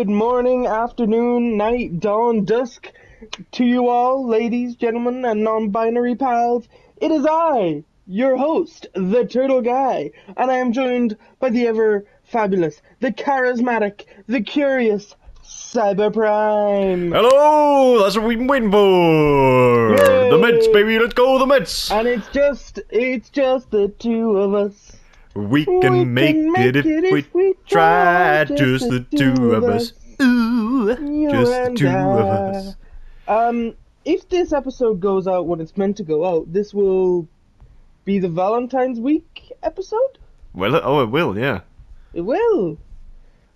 good morning, afternoon, night, dawn, dusk to you all, ladies, gentlemen, and non-binary pals. It is I, your host, the Turtle Guy, and I am joined by the ever-fabulous, the charismatic, the curious, Cyber Prime. Hello! That's what we've been waiting for! Yay! The Mets, baby! Let's go, the Mets! And it's just the two of us. We can make it if we try, just the two of us. Ooh, just the two of us. If this episode goes out when it's meant to go out, this will be the Valentine's Week episode? Well, it will, yeah. It will.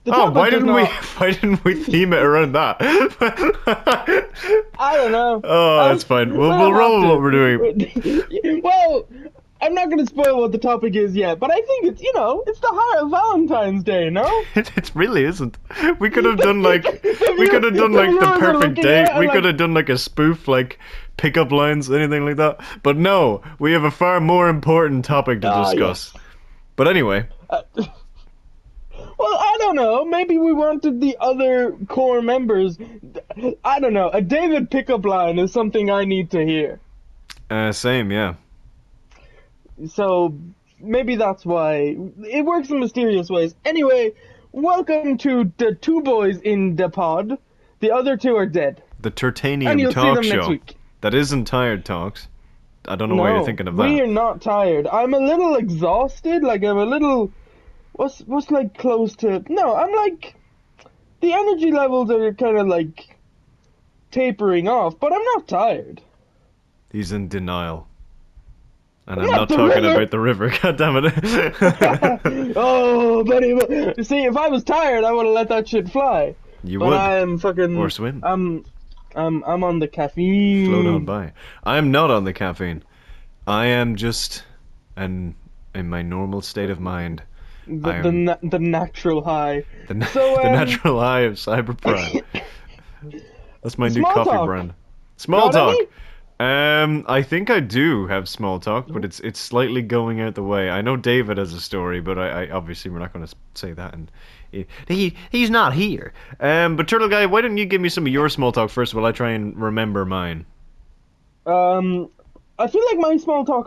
Why didn't we theme it around that? I don't know. Oh, that's fine. We'll roll what we're doing. Well, I'm not going to spoil what the topic is yet, but I think it's the heart of Valentine's Day, no? It really isn't. We could have done like the perfect date. We could have done like a spoof, like pickup lines, anything like that. But no, we have a far more important topic to discuss. Yes. But anyway. Well, I don't know. Maybe we wanted the other core members. I don't know. A David pickup line is something I need to hear. Same, yeah. So maybe that's why it works in mysterious ways. Anyway, welcome to the two boys in the pod. The other two are dead. The Turtanium and you'll talk see them show. Next week. That isn't Tired Talks. I don't know why you're thinking of that. We are not tired. I'm a little exhausted. Like I'm a little. What's like close to? No, I'm like. The energy levels are kind of like tapering off, but I'm not tired. He's in denial. And I'm not talking about the river, goddammit. Oh, buddy. See, if I was tired, I would have let that shit fly. You but would. I'm fucking... Or swim. I'm on the caffeine. Float on by. I'm not on the caffeine. I am just in my normal state of mind. The natural high. The natural high of Cyber Prime. That's my new coffee brand. Small talk. I think I do have small talk, but it's slightly going out the way. I know David has a story, but I obviously we're not going to say that, and he's not here. But Turtle Guy, why don't you give me some of your small talk first while I try and remember mine? I feel like my small talk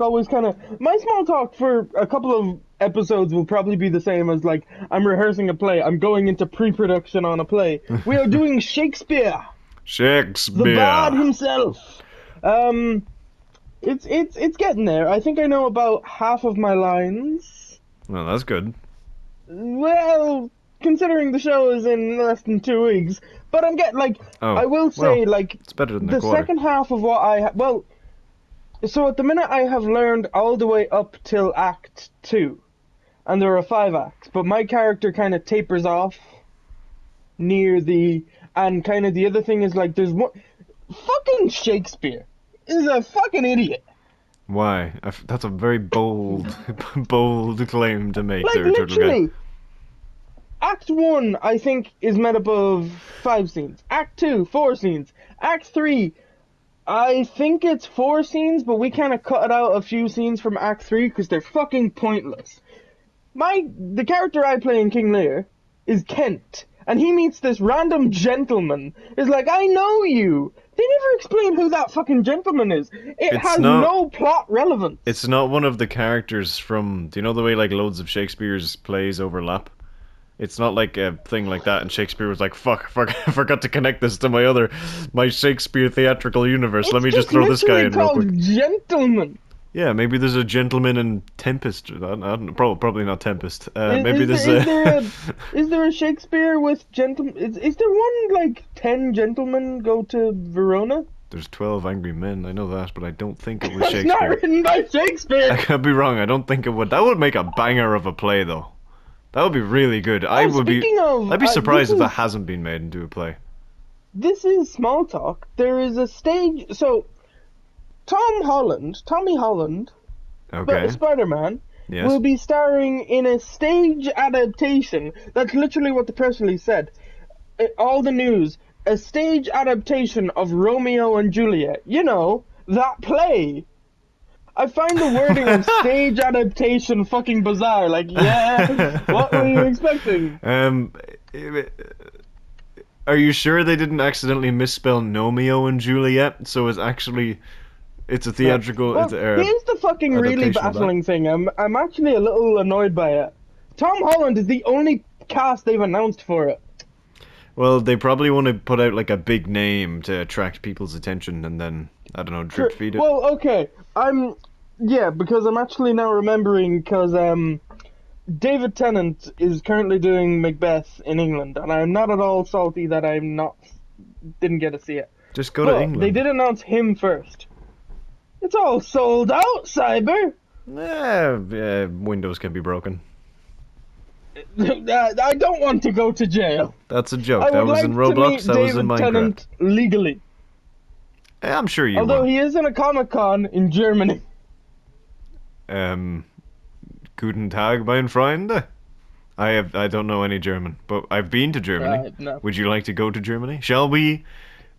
for a couple of episodes will probably be the same as like I'm rehearsing a play. I'm going into pre-production on a play. We are doing Shakespeare. Shakespeare. The bard himself. It's getting there. I think I know about half of my lines. Well, that's good. Well, considering the show is in less than 2 weeks, but I'm getting I will say it's better than the second half of what so at the minute I have learned all the way up till Act 2, and there are 5 acts, but my character kind of tapers off near and kind of the other thing is like there's one fucking Shakespeare is a fucking idiot. Why? That's a very bold claim to make. Like, there, literally, Act 1, I think, is made up of 5 scenes. Act 2, 4 scenes. Act 3, I think it's 4 scenes, but we kind of cut out a few scenes from Act 3 because they're fucking pointless. The character I play in King Lear is Kent, and he meets this random gentleman. Is like, I know you. They never explain who that fucking gentleman is. It has no plot relevance. It's not one of the characters from... Do you know the way like loads of Shakespeare's plays overlap? It's not like a thing like that, and Shakespeare was like, fuck, I forgot to connect this to my Shakespeare theatrical universe. Let me just throw this guy in real quick. Gentleman. Yeah, maybe there's a gentleman in Tempest. I don't know, probably not Tempest. Is there a Shakespeare with gentlemen? Is there one like 10 gentlemen go to Verona? There's 12 angry men. I know that, but I don't think it was Shakespeare. It's not written by Shakespeare. I could be wrong. I don't think it would. That would make a banger of a play, though. That would be really good. I'd be surprised if that hasn't been made into a play. This is small talk. There is a stage. So, Tommy Holland, Spider-Man, will be starring in a stage adaptation. That's literally what the press release said. All the news. A stage adaptation of Romeo and Juliet. You know, that play. I find the wording of stage adaptation fucking bizarre. Like, yeah, what were you expecting? Are you sure they didn't accidentally misspell Nomeo and Juliet? So it's a No. theatrical Well, here's the fucking really adaptation of that? baffling thing. I'm actually a little annoyed by it. Tom Holland is the only cast they've announced for it. Well, they probably want to put out like a big name to attract people's attention, and then I don't know, drip feed it. Well, okay. Yeah, because I'm actually now remembering because David Tennant is currently doing Macbeth in England, and I'm not at all salty that didn't get to see it. Just go to England. They did announce him first. It's all sold out, Cyber. Yeah, windows can be broken. I don't want to go to jail. That's a joke. That was in Roblox. That was in Minecraft. Tennant legally. Yeah, I'm sure you Although will. he is in a Comic-Con in Germany. Guten Tag, mein Freund. I don't know any German, but I've been to Germany. No. Would you like to go to Germany? Shall we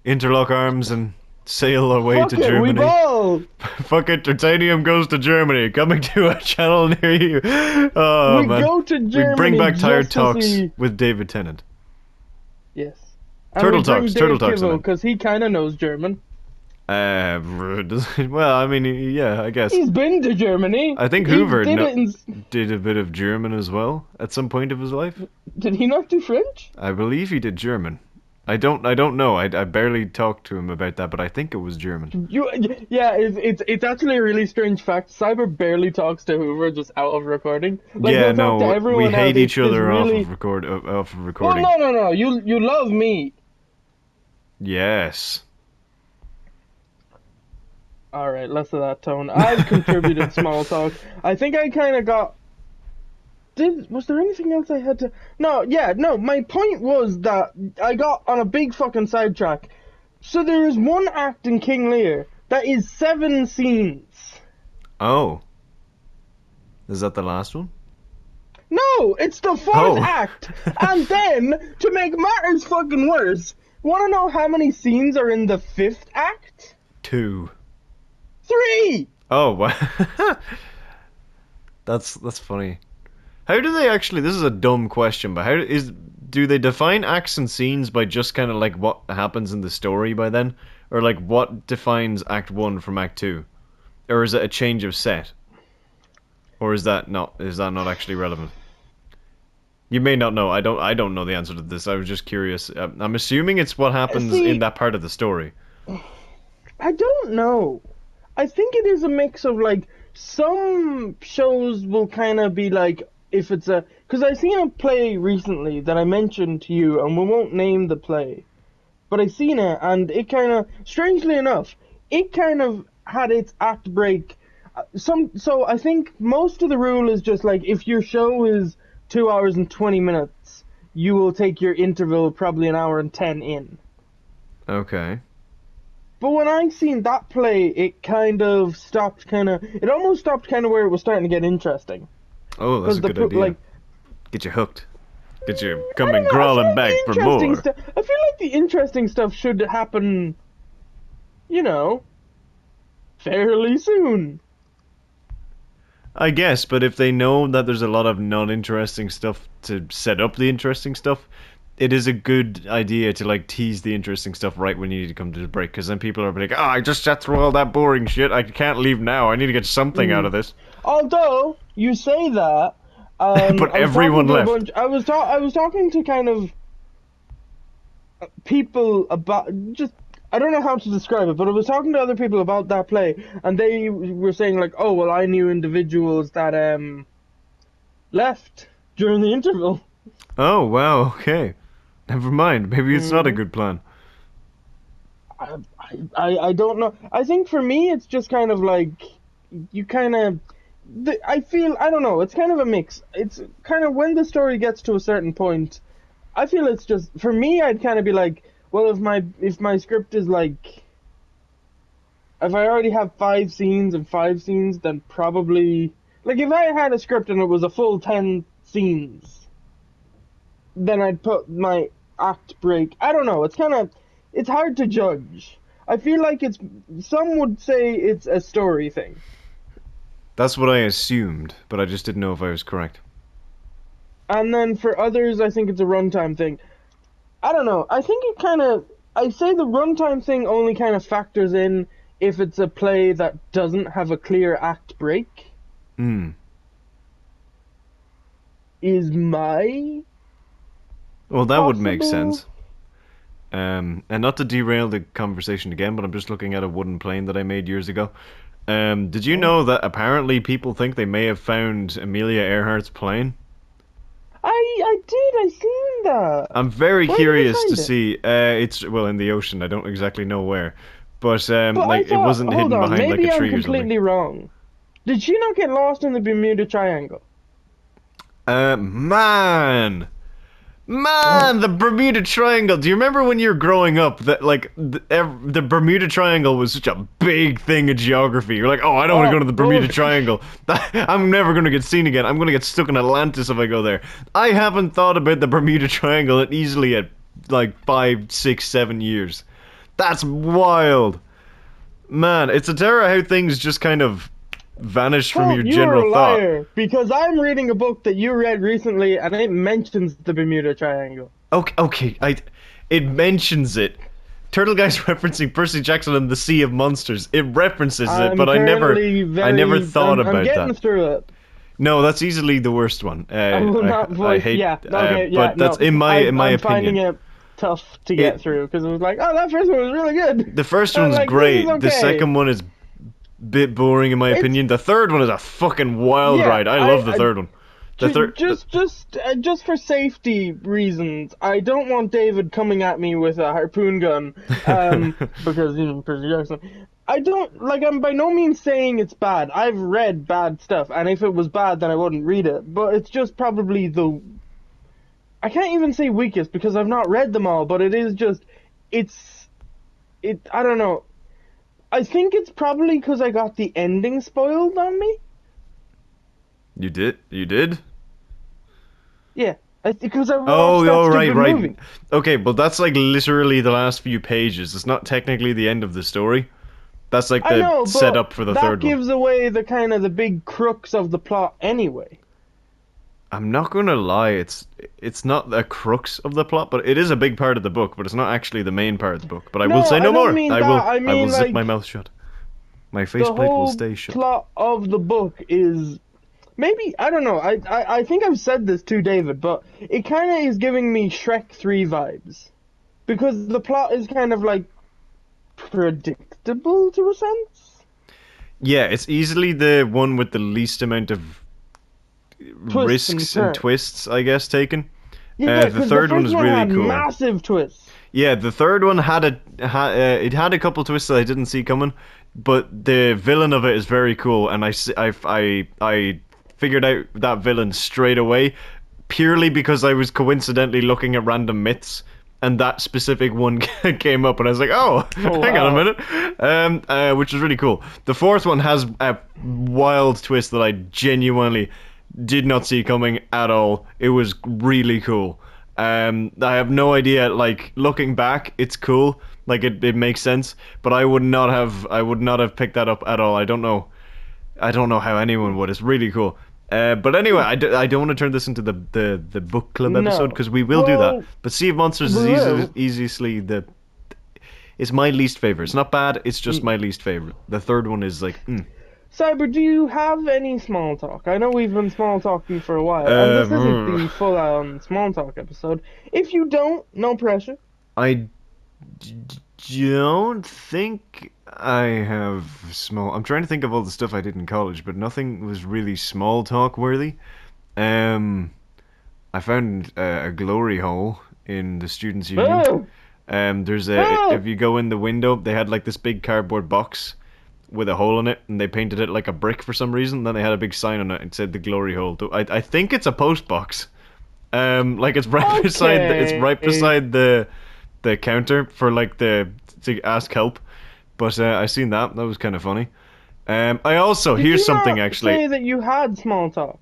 interlock arms and sail our way to Germany? We ball. Fuck it, Titanium goes to Germany, coming to a channel near you. Oh, we man. go to Germany. We bring back Tired Talks see... with David Tennant. Yes. Turtle Talks. Because he kind of knows German. Well, I mean, yeah, I guess. He's been to Germany. I think Whoover did a bit of German as well at some point of his life. Did he not do French? I believe he did German. I don't know. I barely talked to him about that, but I think it was German. Yeah, it's actually a really strange fact. Cyber barely talks to Whoover just out of recording. Like, yeah, no, we hate each other really... off of recording. Oh, no. You love me. Yes. Alright, less of that tone. I've contributed small talk. I think I kind of got... Was there anything else I had to... No, my point was that I got on a big fucking sidetrack. So there is one act in King Lear that is 7 scenes. Oh. Is that the last one? No, it's the 4th act. And then, to make matters fucking worse, wanna know how many scenes are in the 5th act? 2. 3! Oh, wow. That's funny. How do they actually... This is a dumb question, but do they define acts and scenes by just kind of like what happens in the story by then? Or like what defines Act 1 from Act 2? Or is it a change of set? Or is that not actually relevant? You may not know. I don't know the answer to this. I was just curious. I'm assuming it's what happens in that part of the story. I don't know. I think it is a mix of, like, some shows will kind of be like, if it's a... Because I seen a play recently that I mentioned to you, and we won't name the play. But I seen it, and it kind of... Strangely enough, it kind of had its act break. So I think most of the rule is just, like, if your show is 2 hours and 20 minutes, you will take your interval probably 1 hour and 10 in. Okay. But when I seen that play, it kind of stopped it almost stopped kind of where it was starting to get interesting. Oh, that's a good idea. Like, get you hooked. Get you coming crawling back for more. I feel like the interesting stuff should happen, fairly soon. I guess, but if they know that there's a lot of non-interesting stuff to set up the interesting stuff, it is a good idea to like tease the interesting stuff right when you need to come to the break, because then people are like, I just sat through all that boring shit. I can't leave now. I need to get something out of this. Although you say that, but everyone left. I was talking to kind of people about just. I don't know how to describe it, but I was talking to other people about that play, and they were saying like, oh well, I knew individuals that left during the interval. Oh wow, okay. Never mind. Maybe it's not a good plan. I don't know. I think for me, it's just kind of like you kind of. I feel I don't know. It's kind of a mix. It's kind of when the story gets to a certain point. I feel it's just for me. I'd kind of be like, well, if my script is like, if I already have 5 scenes and 5 scenes, then probably like if I had a script and it was a full 10 scenes. Then I'd put my act break. I don't know. It's hard to judge. I feel like some would say it's a story thing. That's what I assumed, but I just didn't know if I was correct. And then for others, I think it's a runtime thing. I don't know. I think it kind of. I say the runtime thing only kind of factors in if it's a play that doesn't have a clear act break. Hmm. Is my Well, that would make possible. sense. And not to derail the conversation again, but I'm just looking at a wooden plane that I made years ago. Did you Oh. know that apparently people think they may have found Amelia Earhart's plane? I did. I seen that. I'm very Where did they curious to find it? see. It's well in the ocean. I don't exactly know where, but But I like it thought. wasn't Hold hidden on. behind like a Maybe I'm tree or something. completely wrong. Did she not get lost in the Bermuda Triangle? Man. Man, the Bermuda Triangle. Do you remember when you were growing up that like the Bermuda Triangle was such a big thing in geography? You're like, oh, I don't want to go to Oh, the Bermuda Whoover. Triangle. I'm never going to get seen again. I'm going to get stuck in Atlantis if I go there. I haven't thought about the Bermuda Triangle in easily at like 5, 6, 7 years. That's wild. Man, it's a terror how things just kind of vanish from Well, your you are general a thought. liar because I'm reading a book that you read recently, and it mentions the Bermuda Triangle. Okay, it mentions it. Turtle Guy's referencing Percy Jackson and the Sea of Monsters. It references it, I'm but currently I never very. thought I'm about getting that. through it. No, that's easily the worst one. I will not I voice. hate, Yeah. Okay. Yeah. but that's No. in my I'm finding opinion. it tough to get It through because it was like, oh, that first one was really good. the first I'm one's like, this is great. The okay. second one is bit boring in my It's opinion. The third one is a fucking wild yeah. ride. I love the I third one. The third. just for safety reasons, I don't want David coming at me with a harpoon gun. Because Percy Jackson. I don't like. I'm by no means saying it's bad. I've read bad stuff, and if it was bad, then I wouldn't read it. But it's just probably the. I can't even say weakest because I've not read them all. But it is just. It's. It. I don't know. I think it's probably because I got the ending spoiled on me. You did. You did. Yeah, because I watched Oh, that oh, right, stupid right. movie. Okay, but that's like literally the last few pages. It's not technically the end of the story. That's like I the know, but setup for the that third one. gives away the kind of the big crux of the plot anyway. I'm not gonna lie, it's not the crux of the plot, but it is a big part of the book, but it's not actually the main part of the book. But I will No, say I no don't more. mean that. I I will mean zip my like mouth shut. My the faceplate will whole stay shut. plot of the book is maybe I don't know. I think I've said this to David, but it kind of is giving me Shrek 3 vibes because the plot is kind of like predictable to a sense. Yeah, it's easily the one with the least amount of Twists and risks and turns. twists, I guess, taken. Yeah, The because the third one first is one really had cool. massive twists. Yeah, the third one it had a couple twists that I didn't see coming, but the villain of it is very cool, and I figured out that villain straight away, purely because I was coincidentally looking at random myths, and that specific one came up, and I was like, oh, Oh hang on a wow. minute, which is really cool. The fourth one has a wild twist that I genuinely did not see coming at all. It was really cool. I have no idea. Like looking back, it's cool. Like it makes sense. But I would not have picked that up at all. I don't know how anyone would. It's really cool. But anyway, I don't want to turn this into the book club episode No. because we will do that. Well, But Sea of Monsters we is will. easily the. It's my least favorite. It's not bad. It's just my least favorite. The third one is like. Cyber, do you have any small talk? I know we've been small talking for a while, and this isn't the full on small talk episode. If you don't, no pressure. I don't think I have small. I'm trying to think of all the stuff I did in college, but nothing was really small talk worthy. Um, I found a glory hole in the students' union. Oh, There's a oh, if you go in the window, they had like this big cardboard box with a hole in it, and they painted it like a brick for some reason. Then they had a big sign on it and said the glory hole. I think it's a post box. Like it's right beside okay. the counter for like the to ask help. But I seen that. That was kind of funny. I also Did here's you something not actually. say that you had small talk?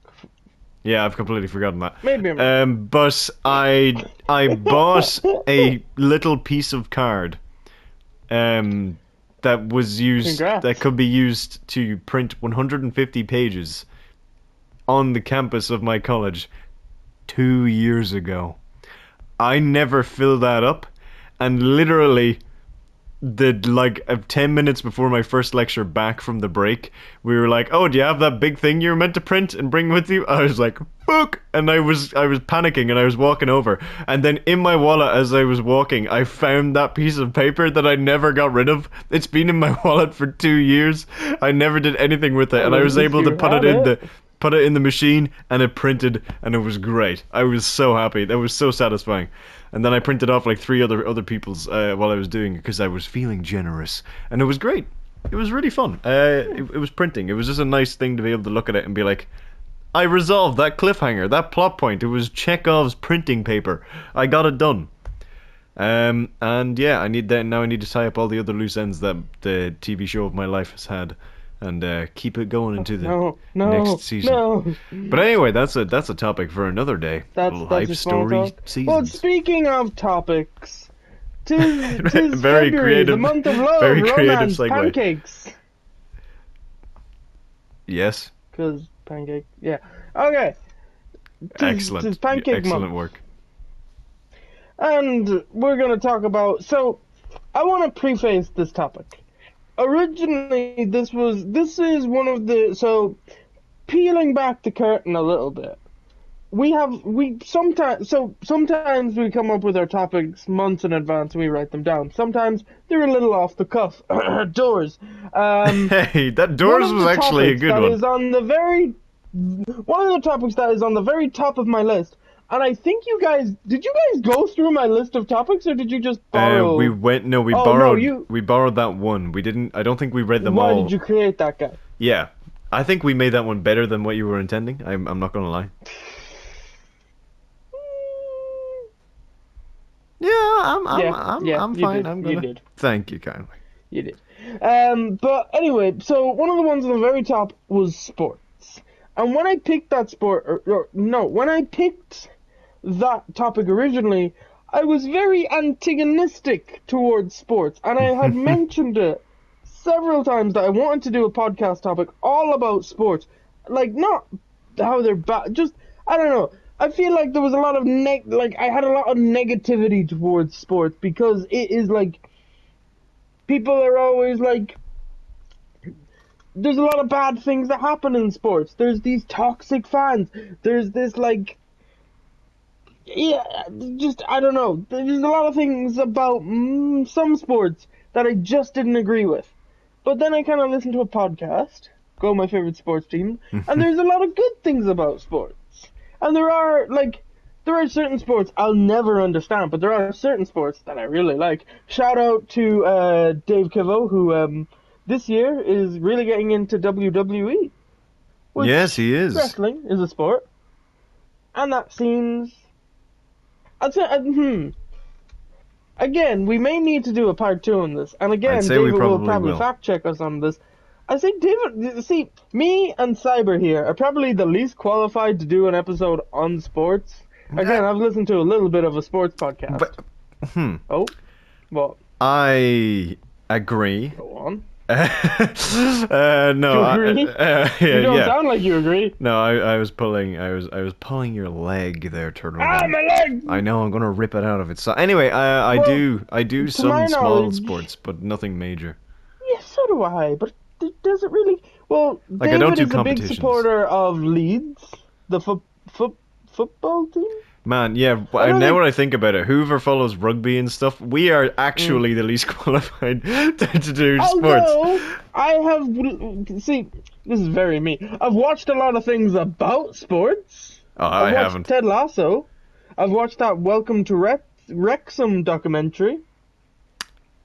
Yeah, I've completely forgotten that. Maybe I'm wrong. But I bought a little piece of card. Um, that was used that Congrats. could be used to print 150 pages on the campus of my college 2 years ago. I never fill that up, and literally, 10 minutes before my first lecture back from the break, we were like, "Oh, do you have that big thing you were meant to print and bring with you?" I was like, "Fuck!" And I was panicking, and I was walking over, and then in my wallet as I was walking, I found that piece of paper that I never got rid of. It's been in my wallet for 2 years. I never did anything with it, and I was able to put it in the machine, and it printed, and it was great. I was so happy. That was so satisfying. And then I printed off like 3 other people's while I was doing it because I was feeling generous, and it was great. It was really fun. It was printing. It was just a nice thing to be able to look at it and be like, I resolved that cliffhanger, that plot point. It was Chekhov's printing paper. I got it done. And yeah, I need that now. I need to tie up all the other loose ends that the TV show of my life has had, and keep it going into the next season. No. But anyway, that's a topic for another day. That's life story seasons. Well, speaking of topics, tis very February, creative, the month of love, very romance, segue. pancakes. Yes. Because pancake, yeah. Okay. Excellent. Tis pancake Excellent month. work. And we're gonna talk about. So, I want to preface this topic. Originally, this is one of the, so peeling back the curtain a little bit. Sometimes we come up with our topics months in advance and we write them down. Sometimes they're a little off the cuff. Doors. Hey, that Doors was actually a good one. One of the topics that is on the very top of my list. And I think did you guys go through my list of topics, or did you just borrow? We borrowed that one. I don't think we read them all. Why did you create that guy? Yeah. I think we made that one better than what you were intending. I'm not gonna lie. Yeah, I'm fine. You did. Thank you kindly. You did. But anyway, so one of the ones on the very top was sports. And when I picked that when I picked that topic originally, I was very antagonistic towards sports, and I had mentioned it several times that I wanted to do a podcast topic all about sports. Like, not how they're bad, just, I don't know. I feel like there was a lot of I had a lot of negativity towards sports, because it is like, people are always like, there's a lot of bad things that happen in sports. There's these toxic fans. There's this I don't know. There's a lot of things about some sports that I just didn't agree with. But then I kind of listened to a podcast, Go My Favorite Sports Team, and there's a lot of good things about sports. And there are certain sports I'll never understand, but there are certain sports that I really like. Shout out to Dave Kivo, who this year is really getting into WWE. Yes, he is. Wrestling is a sport. And that seems... Again, we may need to do a part 2 on this. And again, David will probably fact check us on this. I think David, me and Cyber here are probably the least qualified to do an episode on sports. Again, I've listened to a little bit of a sports podcast. But, Oh? What? I agree. Go on. No, you agree? You don't sound like you agree. No, I was pulling your leg there, Turtle. My leg! I know, I'm gonna rip it out of it. So anyway, I do some small sports, but nothing major. Yeah, so do I. But does it really? Well, like, David I don't do is a big supporter of Leeds, the football team. Man, yeah. Now when I think about it, Whoover follows rugby and stuff. We are actually the least qualified to do sports. I have... See, this is very me. I've watched a lot of things about sports. Oh, I haven't. Ted Lasso. I've watched that Welcome to Wrexham documentary.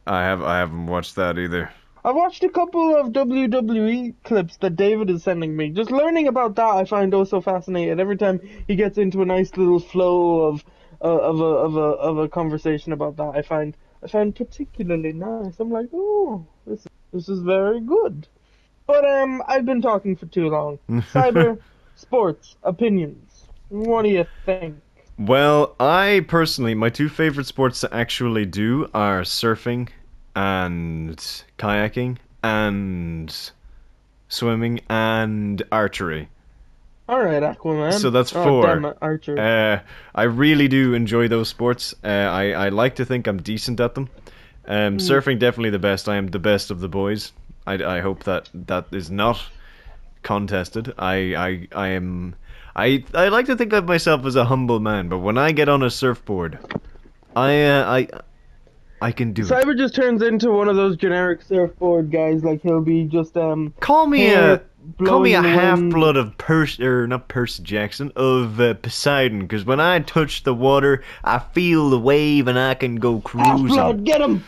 I haven't watched that either. I've watched a couple of WWE clips that David is sending me. Just learning about that, I find so fascinating. Every time he gets into a nice little flow of a conversation about that, I find particularly nice. I'm like, oh, this is very good. But I've been talking for too long. Cyber, sports, opinions. What do you think? Well, I personally, my 2 favorite sports to actually do are surfing and kayaking and swimming and archery. All right, Aquaman. So that's Oh, 4. damn it, Archer. I really do enjoy those sports. I like to think I'm decent at them. Surfing definitely the best. I am the best of the boys. I hope that is not contested. I am. I like to think of myself as a humble man, but when I get on a surfboard, I can do it. Cyber just turns into one of those generic surfboard guys. Like he'll be just Call me hair a in the half wind. blood of not Percy Jackson, of Poseidon. Because when I touch the water, I feel the wave and I can go cruising. Half-blood, get him!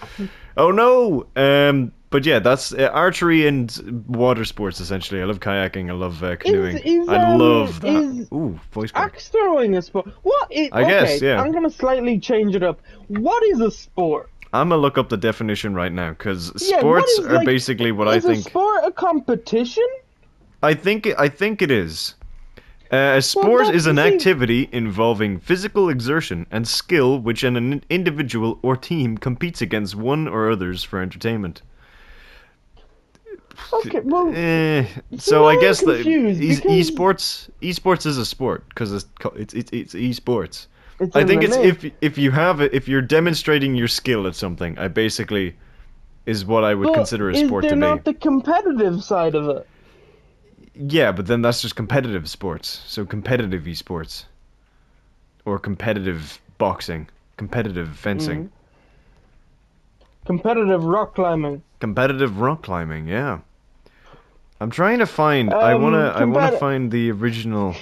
Oh no! But yeah, that's archery and water sports essentially. I love kayaking. I love canoeing. I love that. Ooh, voice crack. Axe throwing a sport? What is? I guess, yeah. I'm gonna slightly change it up. What is a sport? I'm gonna look up the definition right now because Yeah, sports what is, are like, basically what I think. Is a sport a competition? I think it is. A sport that's is an the thing. activity involving physical exertion and skill which an individual or team competes against one or others for entertainment. Okay, well, So now I I'm guess the confused because esports is a sport because it's esports. it's I in think the it's name. if you're demonstrating your skill at something, I basically is what I would But consider a sport is to there be. not the competitive side of it? Yeah, but then that's just competitive sports. So competitive esports. Or competitive boxing. Competitive fencing. Competitive rock climbing. Competitive rock climbing, yeah. I'm trying to find I wanna find the original.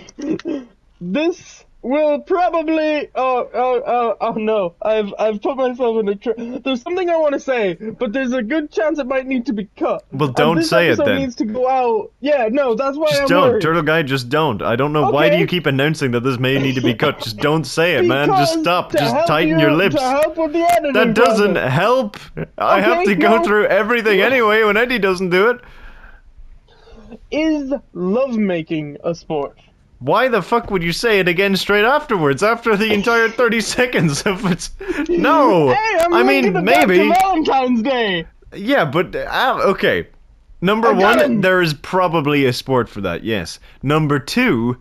This will probably. Oh no! I've put myself in a trap. There's something I want to say, but there's a good chance it might need to be cut. Well, And don't this say it episode then. needs to go out. Yeah, no, that's why Just I'm don't, worried. Turtle Guy, just don't. I don't know why do Okay. you keep announcing that this may need to be cut. Just don't say it, man. Just Because stop. to Just help tighten your lips. To help with the editing That doesn't process. help. I have Okay, to go no. through everything anyway when Eddie doesn't do it. Is lovemaking a sport? Why the fuck would you say it again straight afterwards, after the entire 30 seconds of it? No! Hey, I'm I linking mean, it back maybe. to Valentine's Day. Yeah, but, okay. Number I got one, him. there is probably a sport for that, yes. Number two,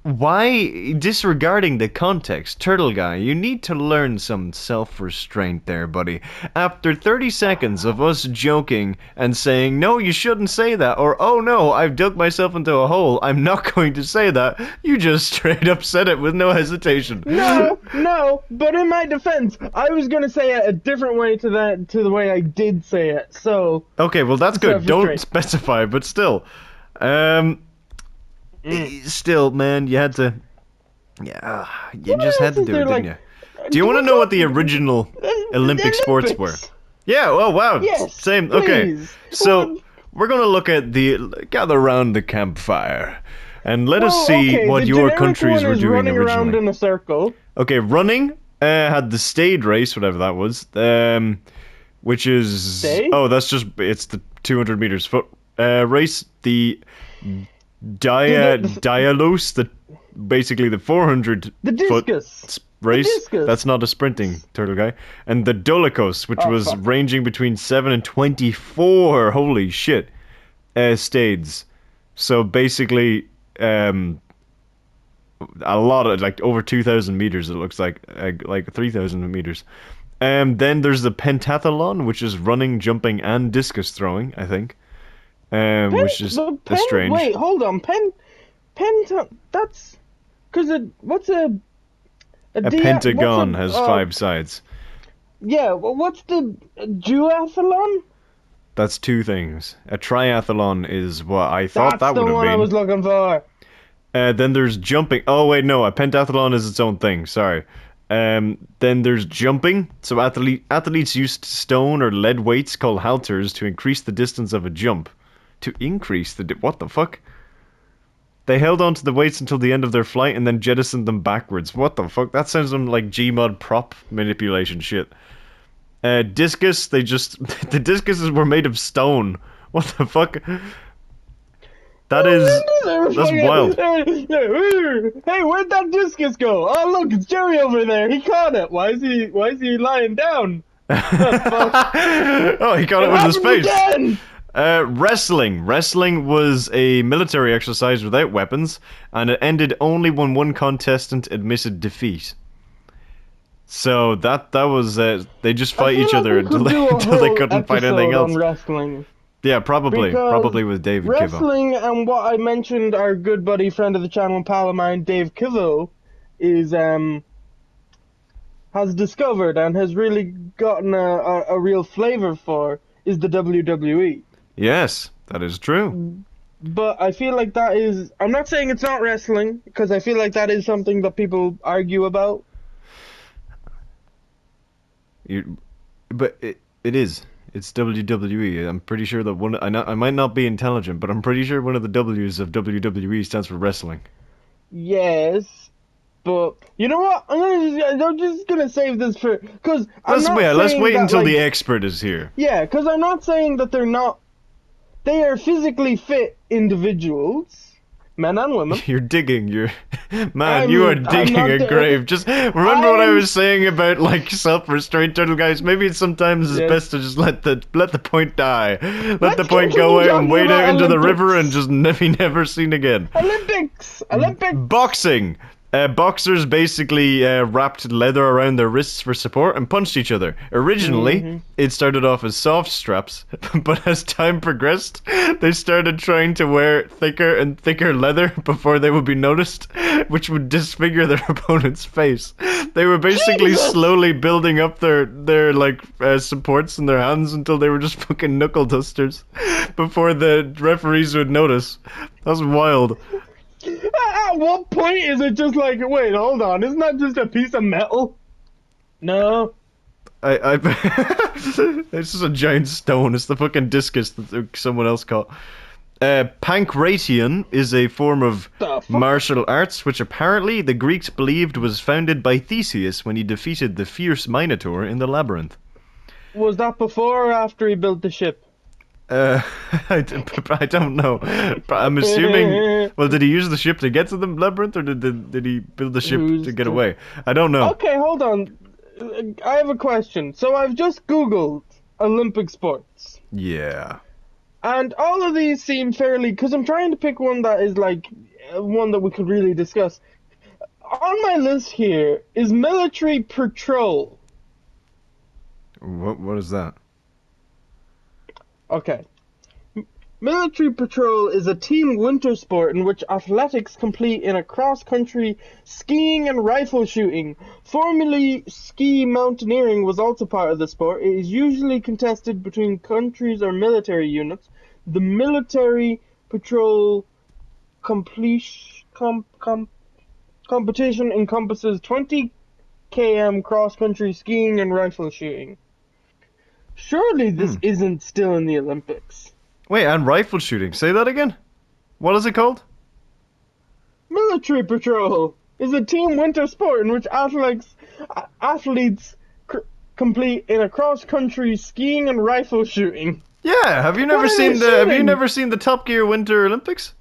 why disregarding the context? Turtle Guy, you need to learn some self-restraint there, buddy. After 30 seconds of us joking and saying, no, you shouldn't say that, or, oh no, I've dug myself into a hole, I'm not going to say that, you just straight up said it with no hesitation. No, but in my defense, I was gonna say it a different way to the way I did say it, so... Okay, well that's good, don't Self-restraint. specify, but still. Still, man, you had to... Yeah, you just had to do it, didn't you? Do you want to know what the original Olympic sports were? Yeah, oh wow, Yes, same, okay. please. So, Well, we're gonna look at gather around the campfire, and let us well, see okay, what the your generic countries one were is doing running around originally. in a circle. Okay, running had the stayed race, whatever that was, which is... Stay? Oh, it's the 200 meters foot race, the Dialos, basically the 400 The foot discus. race. discus. That's not a sprinting, Turtle Guy. And the Dolikos, which was fuck. ranging between 7 and 24, holy shit, stades. So basically, a lot of, like, over 2,000 meters, it looks like 3,000 meters. Then there's the pentathlon, which is running, jumping, and discus throwing, I think. Which is strange. Wait, hold on. That's... Because what's a Pentagon has 5 sides. Yeah, well, what's the duathlon? That's 2 things. A triathlon is what I thought That's that would the have one been. I was looking for. Then there's jumping. Oh wait, no, a pentathlon is its own thing. Sorry. Then there's jumping. So athletes used stone or lead weights called halters to increase the distance of a jump. To increase the what the fuck? They held on to the weights until the end of their flight and then jettisoned them backwards. What the fuck? That sounds like Gmod prop manipulation shit. Discus, the discuses were made of stone. What the fuck? That's wild. Hey, where'd that discus go? Oh look, it's Jerry over there. He caught it. Why is he lying down? Oh, he caught it with his face. Again! Wrestling. Wrestling was a military exercise without weapons, and it ended only when one contestant admitted defeat. So that was they just fight each other until they couldn't fight anything else. On wrestling. Yeah, probably with David Kivo. Wrestling and what I mentioned, our good buddy, friend of the channel, pal of mine, Dave Kivo, is has discovered and has really gotten a real flavor for is the WWE. Yes, that is true. But I feel like that is... I'm not saying it's not wrestling, because I feel like that is something that people argue about. But it is. It's WWE. I'm pretty sure that I might not be intelligent, but I'm pretty sure one of the W's of WWE stands for wrestling. Yes, but you know what? I'm just gonna save this for... Because let's wait until the expert is here. Yeah, because I'm not saying that they're not... They are physically fit individuals, men and women. You are digging a grave. Just remember what I was saying about like self-restraint, turtle guys. Maybe it's sometimes it's best to just let the point die, let the point go away and wade out into the river and just be never seen again. Olympics. Boxing. Boxers basically wrapped leather around their wrists for support and punched each other. Originally, it started off as soft straps, but as time progressed, they started trying to wear thicker and thicker leather before they would be noticed, which would disfigure their opponent's face. They were basically slowly building up their supports in their hands until they were just fucking knuckle dusters before the referees would notice. That's wild. At what point is it just like, wait, hold on, isn't that just a piece of metal? No. It's just a giant stone. It's the fucking discus that someone else caught. Pankration is a form of martial arts, which apparently the Greeks believed was founded by Theseus when he defeated the fierce Minotaur in the labyrinth. Was that before or after he built the ship? I don't know. I'm assuming. Well, did he use the ship to get to the labyrinth, or did he build the ship to get away? I don't know. Okay, hold on. I have a question. So I've just Googled Olympic sports. Yeah. And all of these seem fairly... Because I'm trying to pick one that is like one that we could really discuss. On my list here is military patrol. What is that? Okay. Military patrol is a team winter sport in which athletics compete in a cross-country skiing and rifle shooting. Formerly, ski mountaineering was also part of the sport. It is usually contested between countries or military units. The military patrol competition encompasses 20 km cross-country skiing and rifle shooting. Surely this isn't still in the Olympics. Wait, and rifle shooting. Say that again? What is it called? Military patrol is a team winter sport in which athletes complete in a cross-country skiing and rifle shooting. Yeah, have you never seen the Top Gear Winter Olympics?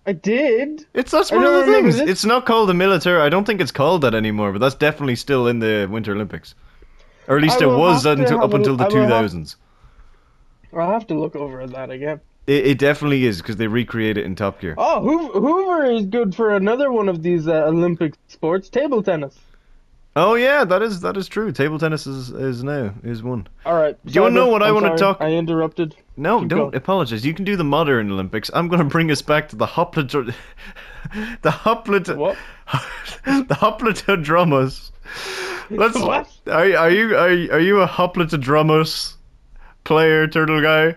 I did. That's one of the things. It's not called the military. I don't think it's called that anymore, but that's definitely still in the Winter Olympics. Or at least it was up until the 2000s. I'll have to look over at that again. It definitely is, because they recreate it in Top Gear. Oh, Whoover is good for another one of these Olympic sports, table tennis. Oh yeah, that is true. Table tennis is one. All right. Do you want to know what I want to talk? I interrupted. No, don't apologize. You can do the modern Olympics. I'm going to bring us back to the hoplitodromos. What? Are you a hoplitodromos player, turtle guy?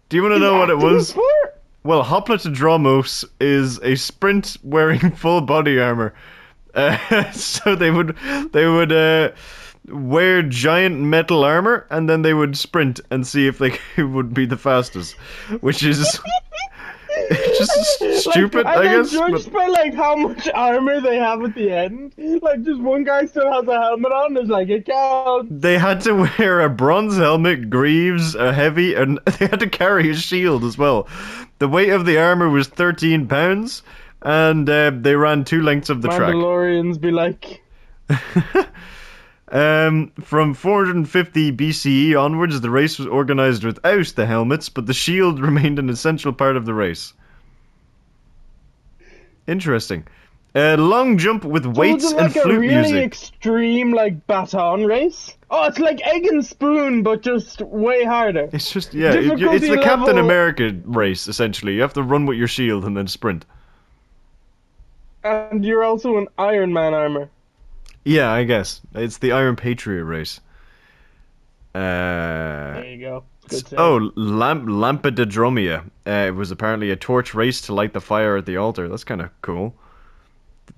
Do you want to know what it was? Sport? Well, hoplitodromos is a sprint wearing full body armor. So they would wear giant metal armor, and then they would sprint and see if they would be the fastest, which is just stupid, I guess. Judged by like how much armor they have at the end. Like just one guy still has a helmet on. It's like it counts. They had to wear a bronze helmet, greaves, a heavy, and they had to carry a shield as well. The weight of the armor was 13 pounds. And they ran 2 lengths of the track. Mandalorians be like... From 450 BCE onwards, the race was organized without the helmets, but the shield remained an essential part of the race. Interesting. Long jump with weights and like flute a really music. extreme like baton race. Oh, it's like egg and spoon, but just way harder. It's just it's Difficulty the Captain level- America race essentially. You have to run with your shield and then sprint. And you're also in Iron Man armor. Yeah, I guess it's the Iron Patriot race. There you go. Good save. Oh, Lampedodromia. It was apparently a torch race to light the fire at the altar. That's kind of cool.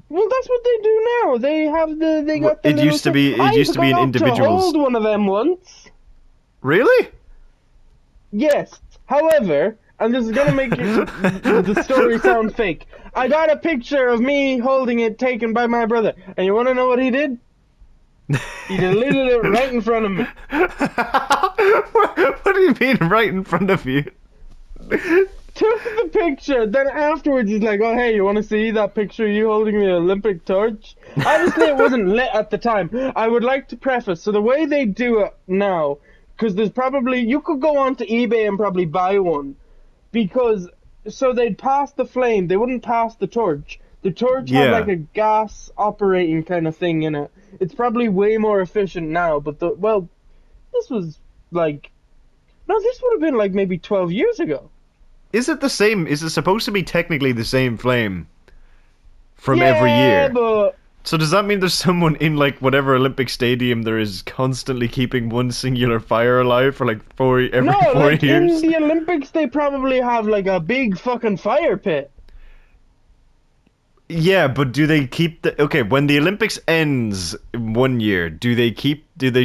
Well, that's what they do now. They have they got the It used to be I an got individual's. to hold one of them once. Really? Yes. However, and this is gonna make the story sound fake. I got a picture of me holding it taken by my brother, and you want to know what he did? He deleted it right in front of me. What do you mean, right in front of you? Took the picture, then afterwards he's like, oh hey, you want to see that picture of you holding the Olympic torch? Obviously it wasn't lit at the time. I would like to preface, so the way they do it now, because there's probably, you could go onto eBay and probably buy one, because, so they'd pass the flame, they wouldn't pass the torch. The torch had like a gas operating kind of thing in it. It's probably way more efficient now, but this was like, no, this would have been like maybe 12 years ago. Is it the same? Is it supposed to be technically the same flame from every year? But So does that mean there's someone in like whatever Olympic stadium there is constantly keeping one singular fire alive for like every 4 like years? in the Olympics they probably have like a big fucking fire pit. Yeah, but do they keep the okay, when the Olympics ends in 1 year, do they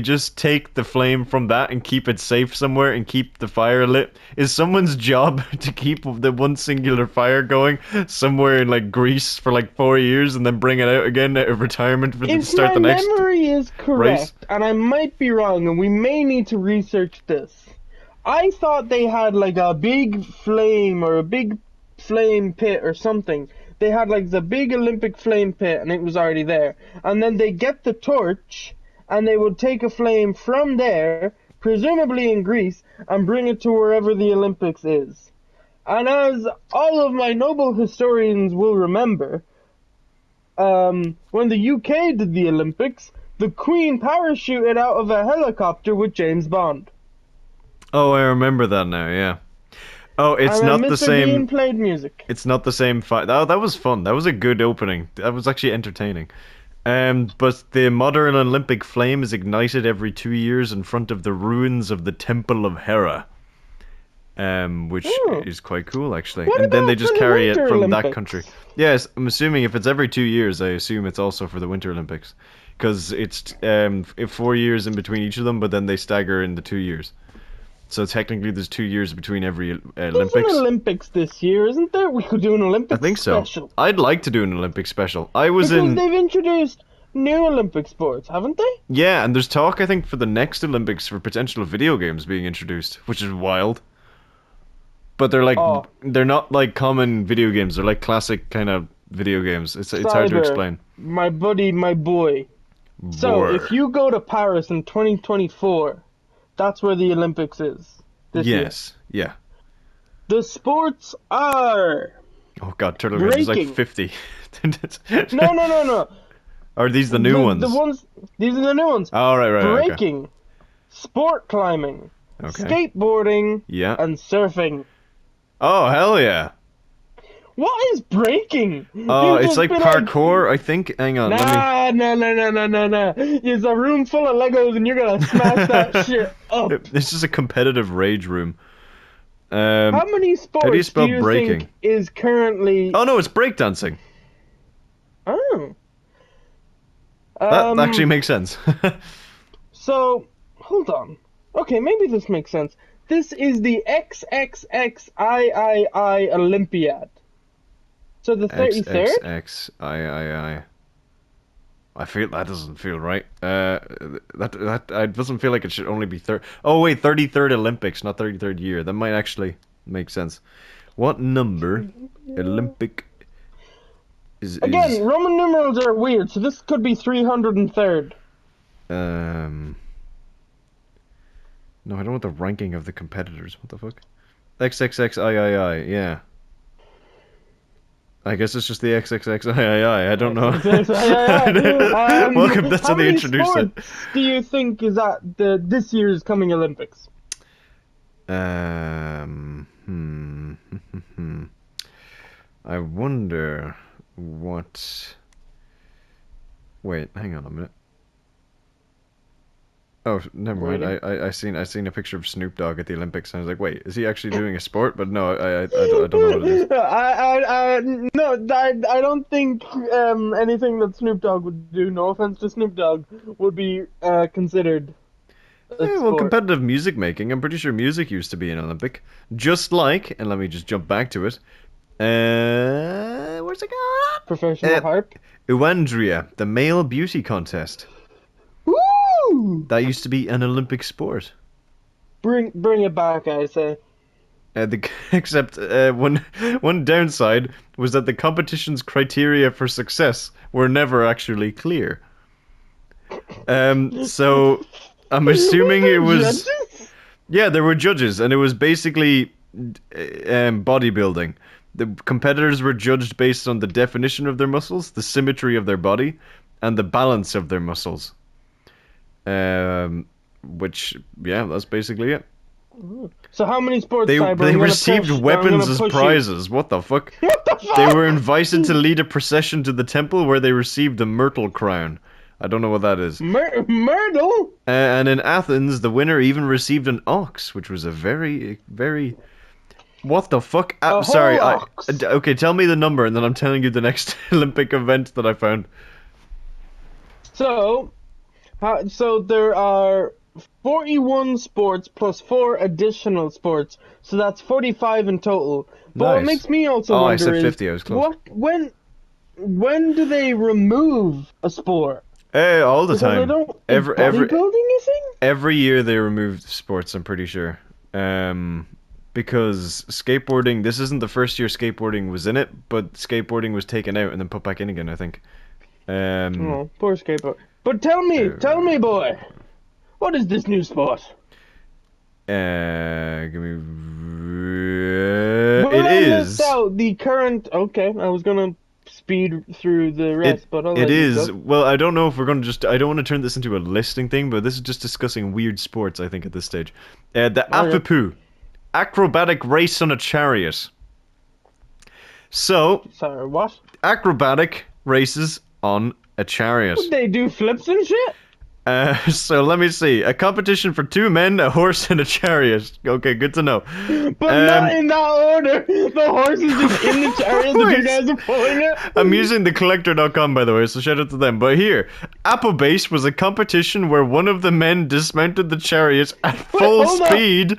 just take the flame from that and keep it safe somewhere and keep the fire lit? Is someone's job to keep the one singular fire going somewhere in like Greece for like 4 years and then bring it out again at retirement for to start the next? If my memory is correct, race? and I might be wrong, and we may need to research this, I thought they had like a big flame or a big flame pit or something. They had like the big Olympic flame pit and it was already there. And then they get the torch and they would take a flame from there, presumably in Greece, and bring it to wherever the Olympics is. And as all of my noble historians will remember, when the UK did the Olympics, the Queen parachuted out of a helicopter with James Bond. Oh, I remember that now, yeah. Oh, it's and not Mr. the same. Bean played music. It's not the same fight. Oh, that was fun. That was a good opening. That was actually entertaining. But the modern Olympic flame is ignited every 2 years in front of the ruins of the Temple of Hera. Which is quite cool, actually. What and then they about just for the carry it Winter from that Olympics? country. Yes, I'm assuming if it's every 2 years, I assume it's also for the Winter Olympics. Because it's 4 years in between each of them, but then they stagger in the 2 years. So technically, there's 2 years between every Olympics. There's an Olympics this year, isn't there? We could do an Olympics I think so. special. I'd like to do an Olympic special. Because they've introduced new Olympic sports, haven't they? Yeah, and there's talk, I think, for the next Olympics for potential video games being introduced, which is wild. But they're like, they're not like common video games. They're like classic kind of video games. It's hard to explain. My buddy, my boy. So, if you go to Paris in 2024, that's where the Olympics is. This year. Yeah. The sports are... Oh god, Turtle Games is like breaking. 50. No. Are these the new ones? These are the new ones. Oh, right. Breaking, sport climbing, Okay. skateboarding, Yeah. and surfing. Oh, hell yeah. What is breaking? Oh, You it's just like be parkour, I think. Hang on, let me... No. It's a room full of Legos and you're gonna smash that shit up. This is a competitive rage room. How many sports do you spell do you breaking? think is currently... Oh no, it's breakdancing. Oh. That actually makes sense. So, hold on. Okay, maybe this makes sense. This is the XXXIII Olympiad. So the 33rd? XXXIII. I feel that doesn't feel right. That doesn't feel like it should only be third. Oh wait, 33rd Olympics, not 33rd year. That might actually make sense. What number Olympic is? Again, Roman numerals are weird, so this could be 303rd. Um. No, I don't want the ranking of the competitors. What the fuck? XXXIII, yeah. I guess it's just the XXXIII. I don't know. Welcome, that's how they introduced it. Do you think is at this year's coming Olympics? I wonder what. Wait, hang on a minute. Oh, never mind. I seen a picture of Snoop Dogg at the Olympics, and I was like, wait, is he actually doing a sport? But no, I don't know what it is. I don't think anything that Snoop Dogg would do, no offense to Snoop Dogg, would be considered a well, sport. competitive music making. I'm pretty sure music used to be an Olympic. Just like, and let me just jump back to it. Where's it going? Professional harp. Uandria, the male beauty contest. Woo! That used to be an Olympic sport. Bring it back, I say. Except one downside was that the competition's criteria for success were never actually clear. So I'm assuming it was. Judges? Yeah, there were judges, and it was basically bodybuilding. The competitors were judged based on the definition of their muscles, the symmetry of their body, and the balance of their muscles. Which, yeah, that's basically it. So how many sports? They received weapons as prizes. What the fuck? What the fuck? They were invited to lead a procession to the temple where they received a myrtle crown. I don't know what that is. Myrtle? And in Athens, the winner even received an ox, which was a very, very... What the fuck? Sorry, okay, tell me the number, and then I'm telling you the next Olympic event that I found. So there are 41 sports plus 4 additional sports, so that's 45 in total. But Nice. what makes me also wonder I said 50, is, I was close. when do they remove a sport? All the time. Bodybuilding, you think? Every year they removed sports, I'm pretty sure. Because skateboarding, this isn't the first year skateboarding was in it, but skateboarding was taken out and then put back in again, I think. Oh, poor skateboard. But tell me, boy, what is this new sport? Give me. Well, I missed out the current. Okay, I was gonna speed through the rest, but I'll let you go. Well, I don't know if we're gonna just. I don't want to turn this into a listing thing, but this is just discussing weird sports. I think at this stage, the Afipu, acrobatic race on a chariot. So. Sorry, what? Acrobatic races on a chariot. Would they do flips and shit? So let me see. A competition for 2 men, a horse, and a chariot. Okay, good to know. But not in that order. The horse is just in the chariot, the 2 guys are pulling it. I'm using thecollector.com, by the way, so shout out to them. But here, Applebass was a competition where one of the men dismounted the chariot at full speed,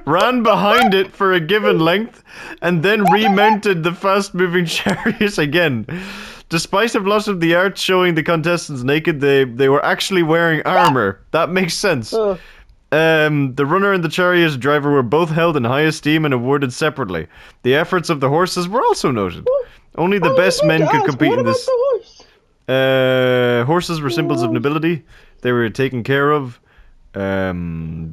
ran behind it for a given length, and then remounted the fast-moving chariot again. Despite a lot of the art showing the contestants naked, they were actually wearing armor. That makes sense. The runner and the chariot driver were both held in high esteem and awarded separately. The efforts of the horses were also noted. Only the best men could compete in this. Horses were symbols of nobility. They were taken care of. Taken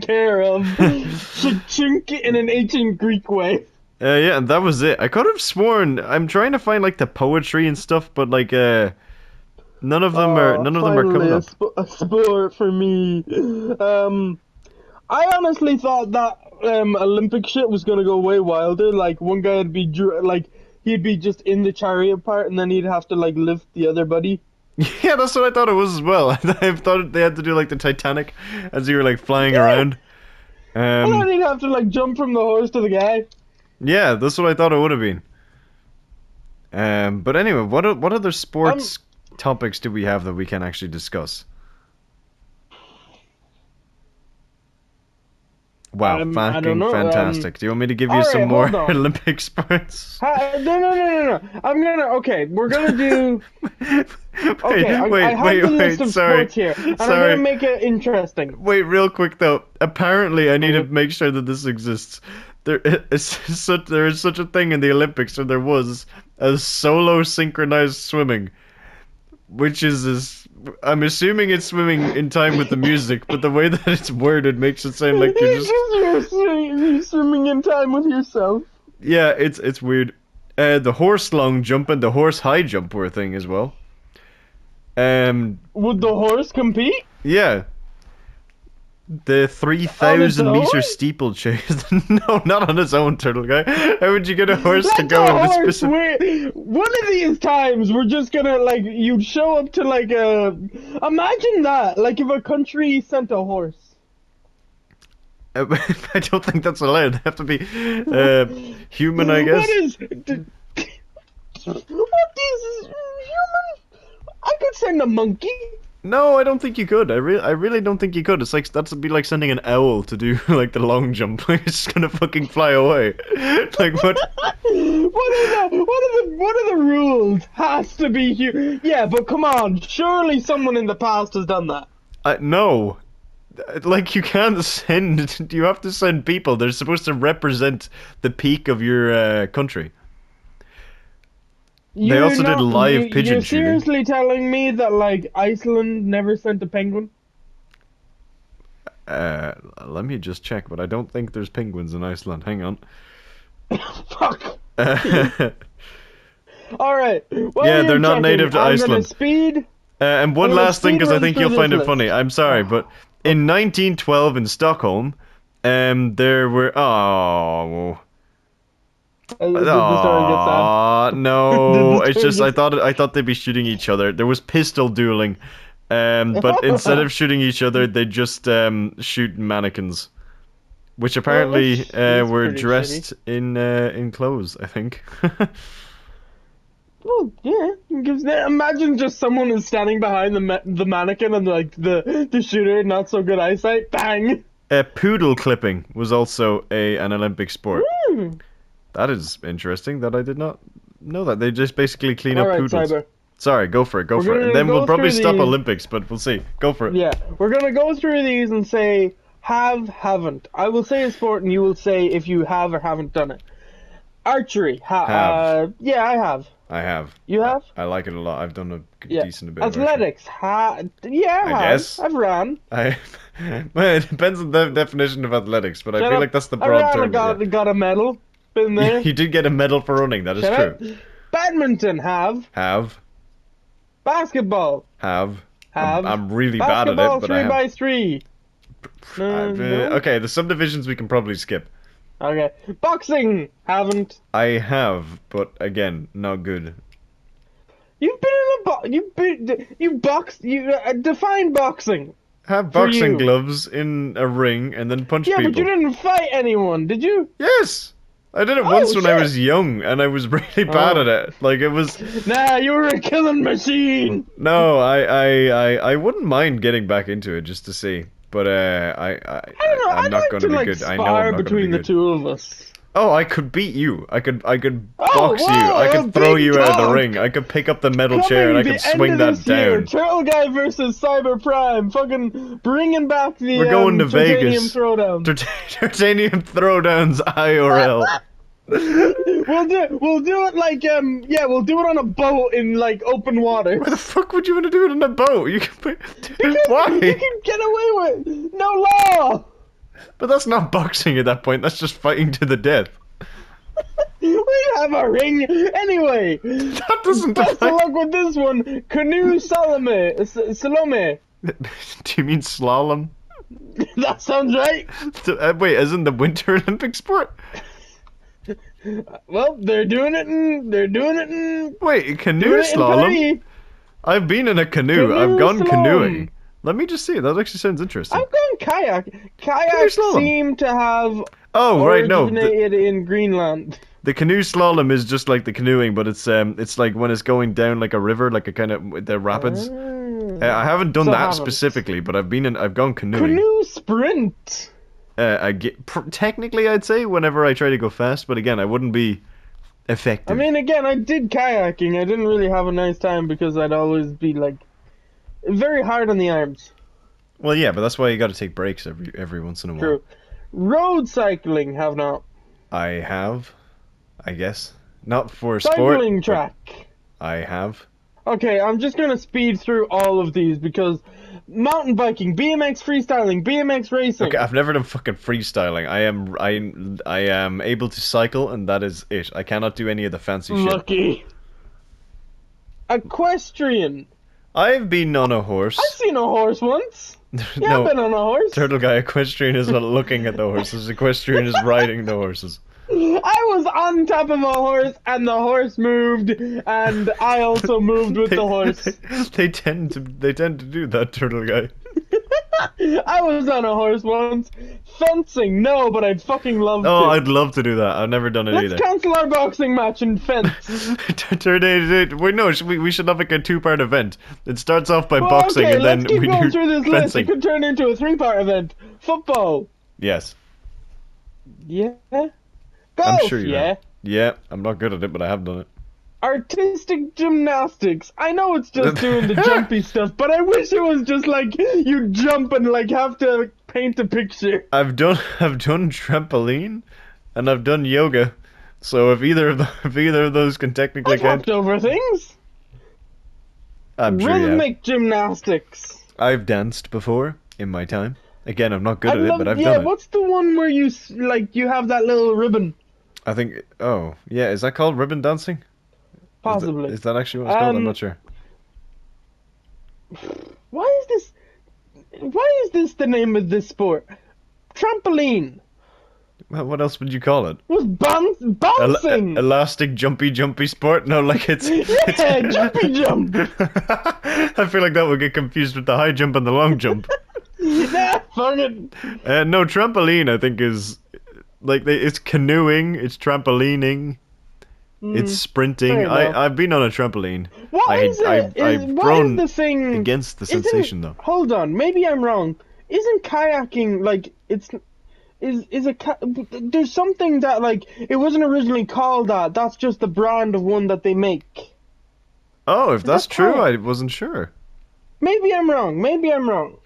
care of. In an ancient Greek way. Yeah, and that was it. I could have sworn I'm trying to find like the poetry and stuff, but like none of them are coming up. A sport for me. I honestly thought that Olympic shit was gonna go way wilder. Like one guy would be he'd be just in the chariot part, and then he'd have to like lift the other buddy. Yeah, that's what I thought it was as well. I thought they had to do like the Titanic as you were like flying around. And then he'd have to like jump from the horse to the guy. Yeah, that's what I thought it would have been. But anyway, what other sports topics do we have that we can actually discuss? Wow, fucking fantastic. Do you want me to give you some more Olympic sports? No. We're gonna do... I have the list of sports here, and I'm gonna make it interesting. Wait, real quick though. Apparently, I need to make sure that this exists. There is such a thing in the Olympics, or there was, as solo synchronized swimming, which is I'm assuming it's swimming in time with the music, but the way that it's worded makes it sound like you're just... You're swimming in time with yourself. Yeah, it's weird. The horse long jump and the horse high jump were a thing as well. Would the horse compete? Yeah. The 3,000 meter steeplechase. No, not on its own, turtle guy. How would you get a horse to go in this specific... One of these times, we're just gonna, like, you'd show up to, like, a... Imagine that, like, if a country sent a horse. I don't think that's allowed. They have to be human, I guess. What is human? I could send a monkey. No, I don't think you could. I really don't think you could. It's like that'd be like sending an owl to do like the long jump. Like it's just gonna fucking fly away. Like what? What are the rules? Has to be here. Yeah, but come on. Surely someone in the past has done that. No. Like you can't send. You have to send people. They're supposed to represent the peak of your country. They also did live pigeon you're shooting. You're seriously telling me that, like, Iceland never sent a penguin? Let me just check, but I don't think there's penguins in Iceland. Hang on. Fuck. Alright. Yeah, they're not native to Iceland. Speed. And one last thing, because I think you'll find it funny. I'm sorry, but in 1912 in Stockholm, there were... Oh... No, it's just I thought they'd be shooting each other. There was pistol dueling, but instead of shooting each other, they just shoot mannequins, which apparently were dressed in clothes. I think. Well, yeah. Imagine just someone is standing behind the mannequin and like the shooter, not so good eyesight. Bang. Poodle clipping was also an Olympic sport. Mm. That is interesting. That I did not know that. They just basically clean up poodles. Cyber. Sorry, go for it. And then we'll probably stop Olympics, but we'll see. Go for it. Yeah, we're gonna go through these and say haven't. I will say a sport, and you will say if you have or haven't done it. Archery. Have. Yeah, I have. I have. You have? I like it a lot. I've done a decent bit. Athletics. I guess. I've ran. Well, it depends on the definition of athletics, but I feel like that's the broad term. I got a medal. Been there. You did get a medal for running. That is true. Badminton. Have. Basketball. Have. I'm really bad at it, but Basketball 3x3. Okay, the subdivisions we can probably skip. Okay. Boxing. Haven't. I have, but again, not good. You've been in you boxed. You define boxing. Have boxing gloves in a ring and then punch people. Yeah, but you didn't fight anyone, did you? Yes. I did it once when I was young, and I was really bad at it. Like it was. Nah, you were a killing machine. No, I wouldn't mind getting back into it just to see, but I don't know. I'm not going to be good. I know I'm not between the two of us. Oh, I could beat you. I could box you. I could throw you out of the ring. I could pick up the metal chair and I could swing that down. Turtle Guy versus Cyber Prime. Fucking bringing back the We're going to Vegas. Throwdown. Titanium Throwdowns IRL. We'll do it like we'll do it on a boat in like open water. Why the fuck would you want to do it on a boat? You can why? You can get away with no law. But that's not boxing at that point. That's just fighting to the death. We have a ring anyway. That doesn't. Best of luck with this one. Canoe Salome. Do you mean slalom? That sounds right. Wait, as in the Winter Olympic sport? Well, they're doing it in. Wait, canoe slalom? I've been in a canoe. I've gone canoeing. Let me just see. That actually sounds interesting. I've gone kayak. Kayaks seem to have originated in Greenland. The canoe slalom is just like the canoeing, but it's like when it's going down like a river, like a kind of the rapids. I haven't done that specifically, but I've gone canoeing. Canoe sprint. Technically, I'd say whenever I try to go fast, but again, I wouldn't be effective. I mean, again, I did kayaking. I didn't really have a nice time because I'd always be like very hard on the arms. Well, yeah, but that's why you got to take breaks every once in a while. True. Road cycling, have not. I have, I guess, not for Cycling sport. track. I have. Okay, I'm just gonna speed through all of these because mountain biking, BMX freestyling, BMX racing. Okay, I've never done fucking freestyling. I am able to cycle, and that is it. I cannot do any of the fancy shit. Lucky. Equestrian. I've been on a horse. I've seen a horse once. Yeah, No, I've been on a horse. turtle guy, equestrian is not looking at the horses. Equestrian is riding the horses. I was on top of a horse, and the horse moved, and I also moved with the horse. They tend to do that, turtle guy. I was on a horse once. Fencing, no, but I'd fucking love to. Oh, I'd love to do that. I've never done it Let's either. cancel our boxing match and fence. Wait, no, we should have like a 2-part event. It starts off by Well, boxing, okay, and then let's keep we going do through this list. fencing. It could turn into a 3-part event. Football. Yes, Yeah. I'm Golf, sure you yeah. have. Yeah, I'm not good at it, but I have done it. Artistic gymnastics. I know it's just doing the jumpy stuff, but I wish it was just like you jump and like have to paint a picture. I've done trampoline, and I've done yoga. So if either of those can technically I've count, hopped over things. I'm sure you have. Rhythmic gymnastics. I've danced before in my time. Again, I'm not good I at it, love- but I've yeah, done it. what's the one where you you have that little ribbon? I think. Oh, yeah. Is that called ribbon dancing? Possibly. Is that actually what it's called? I'm not sure. Why is this the name of this sport? Trampoline. Well, what else would you call it? Was bouncing. Elastic jumpy sport? No, like it's Yeah, jumpy jump. I feel like that would get confused with the high jump and the long jump. Nah, fuck it. No, trampoline I think is like it's canoeing, it's trampolining, it's sprinting. fair enough. I've been on a trampoline. What is it? I've What thrown is the thing? against the Isn't- sensation though. Hold on, maybe I'm wrong. Isn't kayaking like it's there's something that like it wasn't originally called that. That's just the brand of one that they make. Oh, if that's that true, correct? I wasn't sure. Maybe I'm wrong.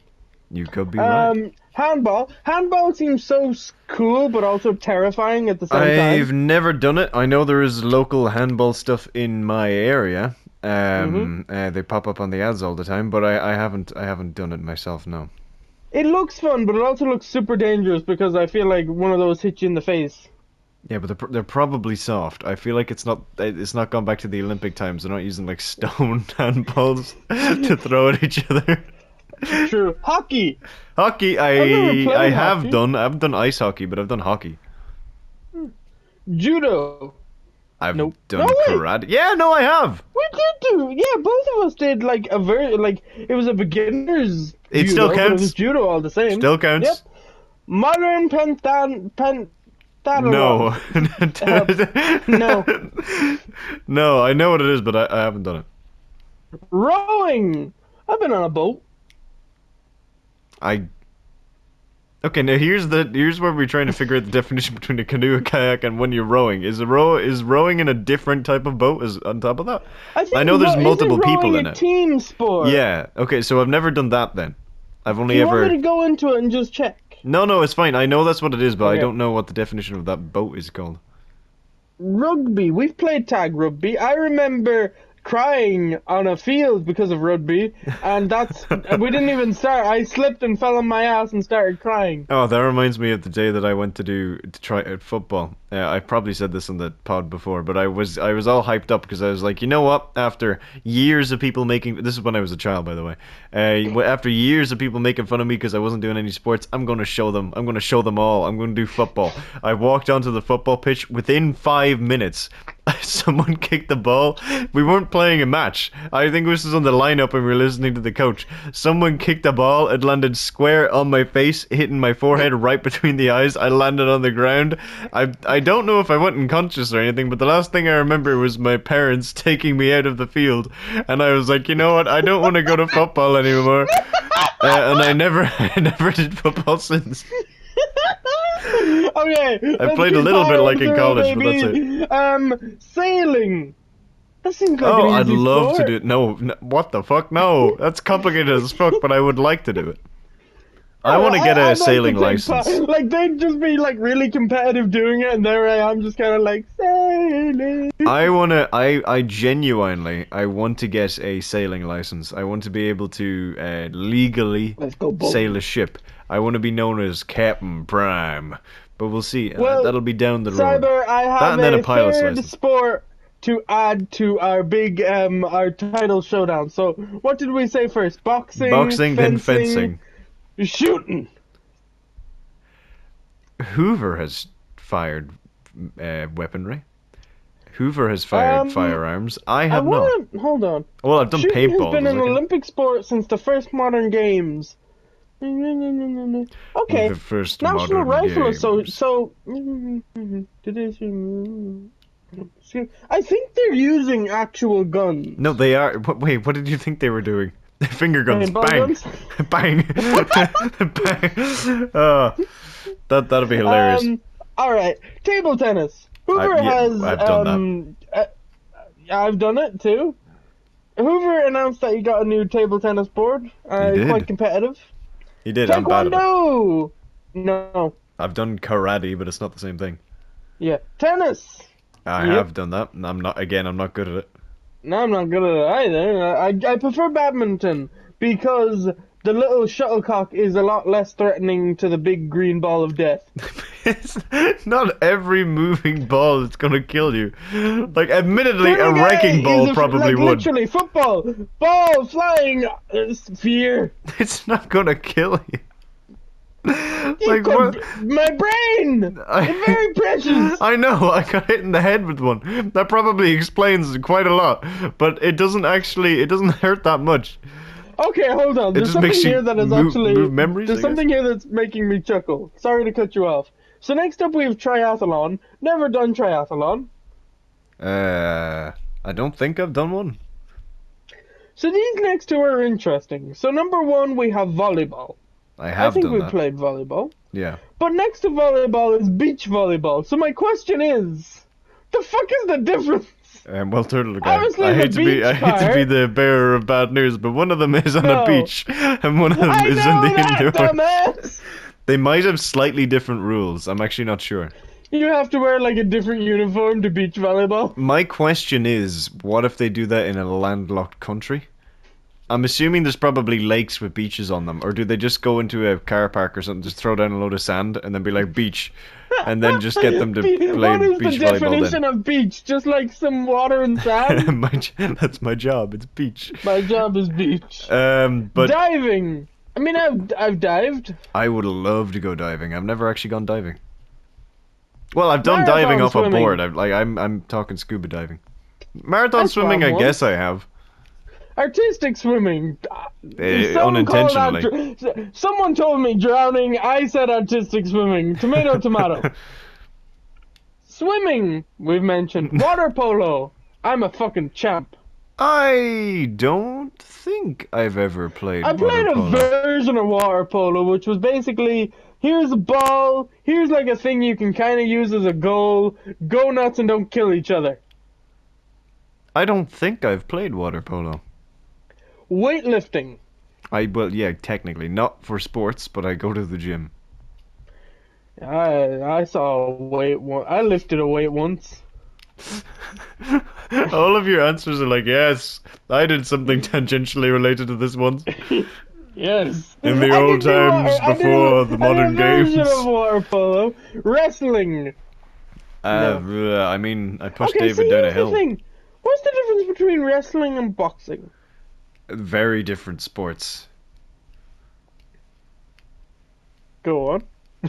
You could be right. Handball. Handball seems so cool, but also terrifying at the same I've time. never done it. I know there is local handball stuff in my area. They pop up on the ads all the time, but I haven't done it myself. No. It looks fun, but it also looks super dangerous because I feel like one of those hits you in the face. Yeah, but they're probably soft. I feel like it's not gone back to the Olympic times. They're not using like stone handballs to throw at each other. True. Hockey. Hockey, never played I have hockey. done. I haven't done ice hockey, but I've done hockey. Judo. I've Nope. done No, wait. karate. Yeah, no, I have. We did do. Yeah, both of us did like a very like it was a beginner's. It judo, still but counts. It was judo all the same. Still counts. Yep. Modern pentathlon. No. No. No, I know what it is, but I haven't done it. Rowing. I've been on a boat. Okay, now here's where we're trying to figure out the definition between a canoe, a kayak, and when you're rowing. Is rowing in a different type of boat as on top of that? I know there's isn't multiple people rowing in a it. Team sport. Yeah. Okay, so I've never done that then. I've only Do you ever. want me to go into it and just check? No, it's fine. I know that's what it is, but I Okay. don't know what the definition of that boat is called. Rugby. We've played tag rugby. I remember crying on a field because of rugby, and we didn't even start. I slipped and fell on my ass and started crying. Oh, that reminds me of the day that I went to try out football. I probably said this on the pod before, but I was all hyped up because I was like, you know what? After years of people making this is when I was a child, by the way. After years of people making fun of me because I wasn't doing any sports, I'm going to show them. I'm going to show them all. I'm going to do football. I walked onto the football pitch within 5 minutes. Someone kicked the ball. We weren't playing a match. I think this was on the lineup and we were listening to the coach. Someone kicked the ball. It landed square on my face, hitting my forehead right between the eyes. I landed on the ground. I don't know if I went unconscious or anything, but the last thing I remember was my parents taking me out of the field. And I was like, you know what? I don't want to go to football anymore. And I never did football since. Okay. I played a little bit like in college, but that's it. Sailing. That seems like Oh, an I'd easy love to sport. do it. No, what the fuck? No, that's complicated as fuck, but I would like to do it. I want to get I'd a like sailing to take license. Like they'd just be like really competitive doing it, and there I am, just kind of like sailing. sailing. I genuinely, I want to get a sailing license. I want to be able to legally Let's go sail boating. a ship. I want to be known as Captain Prime. But we'll see. Well, That'll be down the road. Cyber, I That have and then a a pilot's third license. sport to add to our big our title showdown. So what did we say first? Boxing, Then fencing. shooting. Hoover has fired weaponry. Hoover has fired firearms. I have not. Hold on. Well, I've done Shooting paintball. has been an like Olympic sport since the first modern games. Okay. the first National modern Rifle games. I think they're using actual guns. No, they are. Wait, what did you think they were doing? Finger guns. Paintball Bang. guns? Bang. Bang. That'll be hilarious. All right. Table tennis. Hoover has. I've done that. I've done it too. Hoover announced that he got a new table tennis board. did. Quite competitive. He did. I'm bad at it. Taekwondo. No. I've done karate, but it's not the same thing. Yeah. Tennis. I have done that. And I'm not good at it. No, I'm not good at it either. I prefer badminton because the little shuttlecock is a lot less threatening to the big green ball of death. It's not every moving ball that's gonna kill you. Like, admittedly, a wrecking ball probably would. Literally, football, ball flying, fear. It's not gonna kill you. Like what? what? My brain! It's very precious! I know, I got hit in the head with one. That probably explains quite a lot, but it doesn't hurt that much. Okay, hold on. There's something here that is actually... There's something here that's making me chuckle. Sorry to cut you off. So next up we have triathlon. Never done triathlon. I don't think I've done one. So these next two are interesting. So number one, we have volleyball. I think we played volleyball. Yeah. But next to volleyball is beach volleyball. So my question is, the fuck is the difference? Well, Turtle Guy, Obviously, I hate to be the bearer of bad news, but one of them is on a beach, and one of them is in the indoor. Dumbass! They might have slightly different rules. I'm actually not sure. You have to wear like a different uniform to beach volleyball. My question is, what if they do that in a landlocked country? I'm assuming there's probably lakes with beaches on them, or do they just go into a car park or something, just throw down a load of sand, and then be like, beach, and then just get them to play beach volleyball then? What is the definition of beach? Just like some water and sand? That's my job, it's beach. My job is beach. But diving! I mean, I've dived. I would love to go diving. I've never actually gone diving. Well, I've done diving off a board. I'm talking scuba diving. Marathon swimming, I guess I have. Artistic swimming. Unintentionally. Someone told me drowning. I said artistic swimming. Tomato, tomato. Swimming, we've mentioned. Water polo. I'm a fucking champ. I don't think I've ever played water polo. I played a version of water polo, which was basically, here's a ball, here's like a thing you can kind of use as a goal, go nuts and don't kill each other. I don't think I've played water polo. Weightlifting. Well, yeah, technically. Not for sports, but I go to the gym. I saw a weight once. I lifted a weight once. All of your answers are like, yes, I did something tangentially related to this once. Yes. In the old times before the modern games. Of water polo. Wrestling. I mean, I pushed David down a hill. What's the difference between wrestling and boxing? Very different sports. Go on.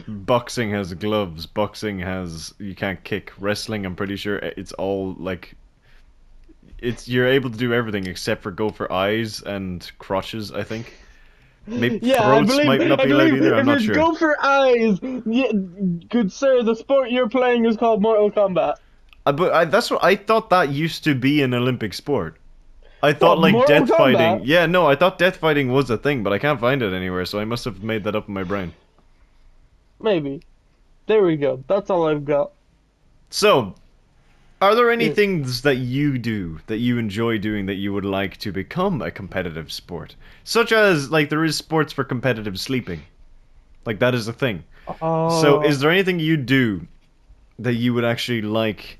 Boxing has gloves. Boxing has, you can't kick. Wrestling, I'm pretty sure it's all like, you're able to do everything except for go for eyes and crotches, I think. Maybe throats might not be allowed either, I'm not sure. If you go for eyes, good sir, the sport you're playing is called Mortal Kombat. But that's what I thought, that used to be an Olympic sport. I thought death fighting. Yeah, no, I thought death fighting was a thing, but I can't find it anywhere, so I must have made that up in my brain. Maybe. There we go. That's all I've got. So, are there any things that you do, that you enjoy doing, that you would like to become a competitive sport? Such as, like, there is sports for competitive sleeping. Like, that is a thing. So, is there anything you do that you would actually like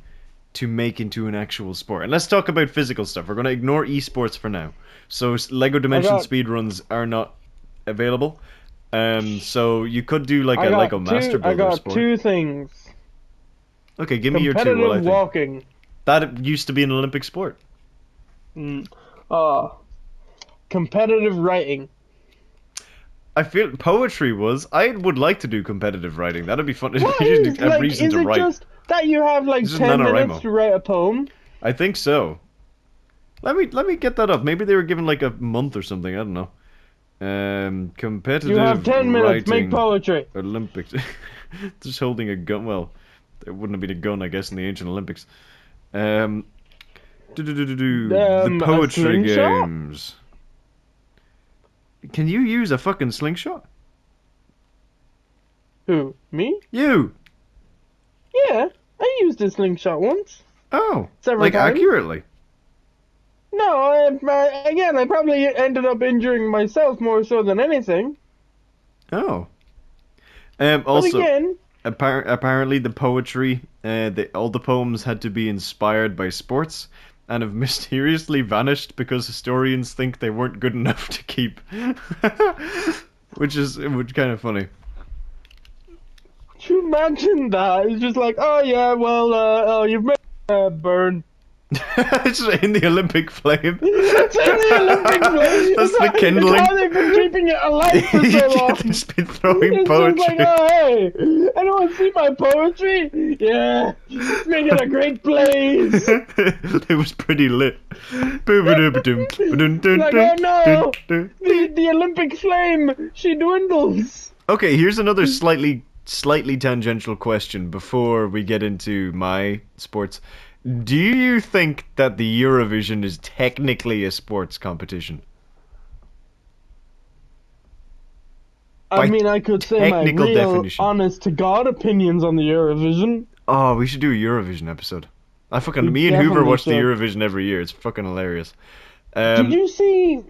to make into an actual sport. And let's talk about physical stuff. We're going to ignore esports for now. So Lego Dimension speedruns are not available. So you could do like a Lego Master Builder sport. I got two things. Okay, give me your two. Competitive walking. That used to be an Olympic sport. Competitive writing. I feel poetry was. I would like to do competitive writing. That'd be fun. What is, like, reason to write. Just that you have like 10 minutes to write a poem? I think so. Let me get that up. Maybe they were given like a month or something. I don't know. Competitive. You have 10 minutes. Make poetry. Olympics. Just holding a gun. Well, there wouldn't have been a gun, I guess, in the ancient Olympics. The poetry games. Can you use a fucking slingshot? Who? Me? You. Yeah, I used a slingshot once. Oh, several times. Accurately? No, again, I probably ended up injuring myself more so than anything. Oh. Also, but again, apparently the poetry, all the poems had to be inspired by sports, and have mysteriously vanished because historians think they weren't good enough to keep. which is kind of funny. Can you imagine that? It's just like, oh yeah, well, you've made burn. It's in the Olympic flame. It's in the Olympic flame. That's the kindling. That's how they've been keeping it alive for so long. They've just been throwing poetry. Just like, oh hey, anyone see my poetry? Yeah, let's make it a great blaze. It was pretty lit. Like, oh no, the Olympic flame, she dwindles. Okay, here's another slightly tangential question before we get into my sports. Do you think that the Eurovision is technically a sports competition? I mean, I could say my real, definition. Honest-to-God opinions on the Eurovision. Oh, we should do a Eurovision episode. Me and Whoover watch the Eurovision every year. It's fucking hilarious. Did you see?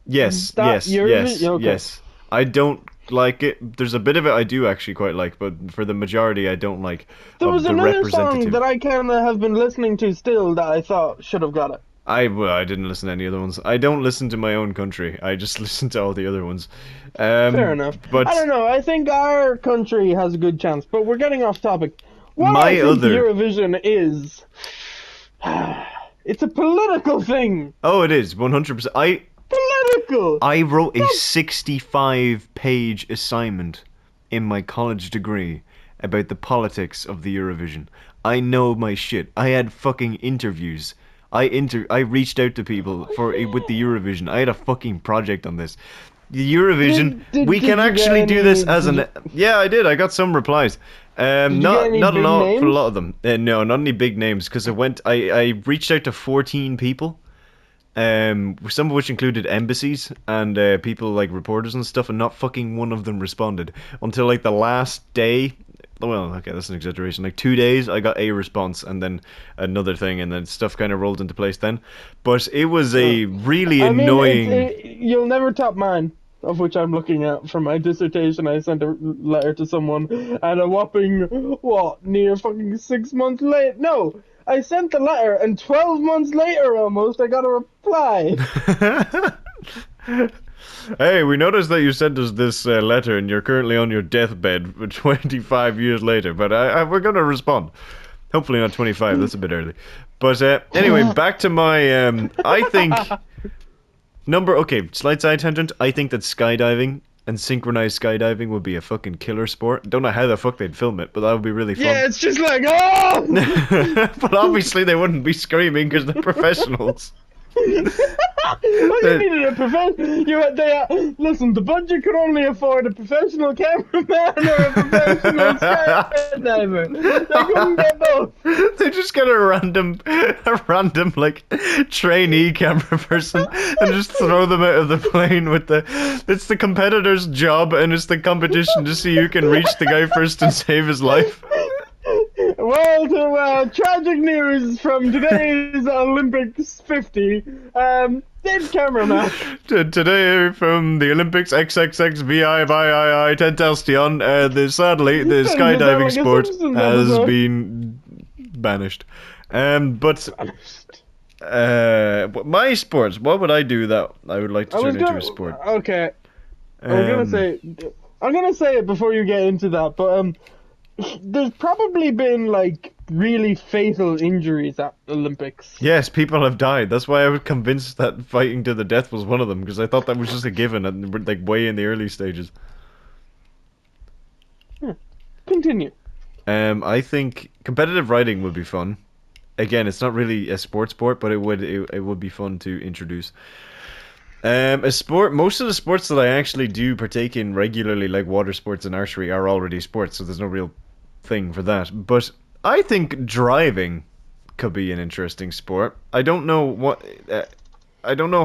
Yes. I don't like it. There's a bit of it I do actually quite like, but for the majority I don't like. There was another song that I kind of have been listening to still that I thought should have got it. I didn't listen to any other ones. I don't listen to my own country. I just listen to all the other ones. Fair enough. But I don't know. I think our country has a good chance, but we're getting off topic. What I think Eurovision is, it's a political thing. Oh, it is 100%. Political. I wrote a 65-page assignment in my college degree about the politics of the Eurovision. I know my shit. I had fucking interviews. I reached out to people with the Eurovision. I had a fucking project on this. The Eurovision, we can actually do this as an... Yeah, I did. I got some replies. Not a lot for a lot of them. No, not any big names, because I reached out to 14 people. Some of which included embassies and people like reporters and stuff, and not fucking one of them responded until like the last day. Well, okay, that's an exaggeration. Like 2 days, I got a response, and then another thing, and then stuff kind of rolled into place then. But it was a really annoying. You'll never top mine, of which I'm looking at for my dissertation. I sent a letter to someone, and a whopping near fucking 6 months late. No. I sent the letter, and 12 months later almost, I got a reply. Hey, we noticed that you sent us this letter, and you're currently on your deathbed 25 years later, but we're going to respond. Hopefully not 25, that's a bit early. But anyway, back to my... I think... slight side tangent. I think that skydiving and synchronized skydiving would be a fucking killer sport. Don't know how the fuck they'd film it, but that would be really fun. Yeah, it's just like, oh! But obviously they wouldn't be screaming because they're professionals. You needed a professional. Listen, the budget could only afford a professional cameraman or a professional skydiver. They couldn't get both. They just get a random like trainee camera person and just throw them out of the plane with it's the competitor's job, and it's the competition to see who can reach the guy first and save his life. Well, tragic news from today's Olympics 50. Dead cameraman. Today from the Olympics XXXVIII Tentastion, sadly the skydiving sport has been banished. But my sports. What would I do that I would like to turn into a sport? Okay, I'm gonna say it before you get into that, but there's probably been like really fatal injuries at Olympics. Yes, people have died. That's why I was convinced that fighting to the death was one of them, because I thought that was just a given and like way in the early stages. Continue. I think competitive riding would be fun. Again, it's not really a sport, but it would be fun to introduce. A sport. Most of the sports that I actually do partake in regularly, like water sports and archery, are already sports, so there's no real thing for that. But I think driving could be an interesting sport. I don't know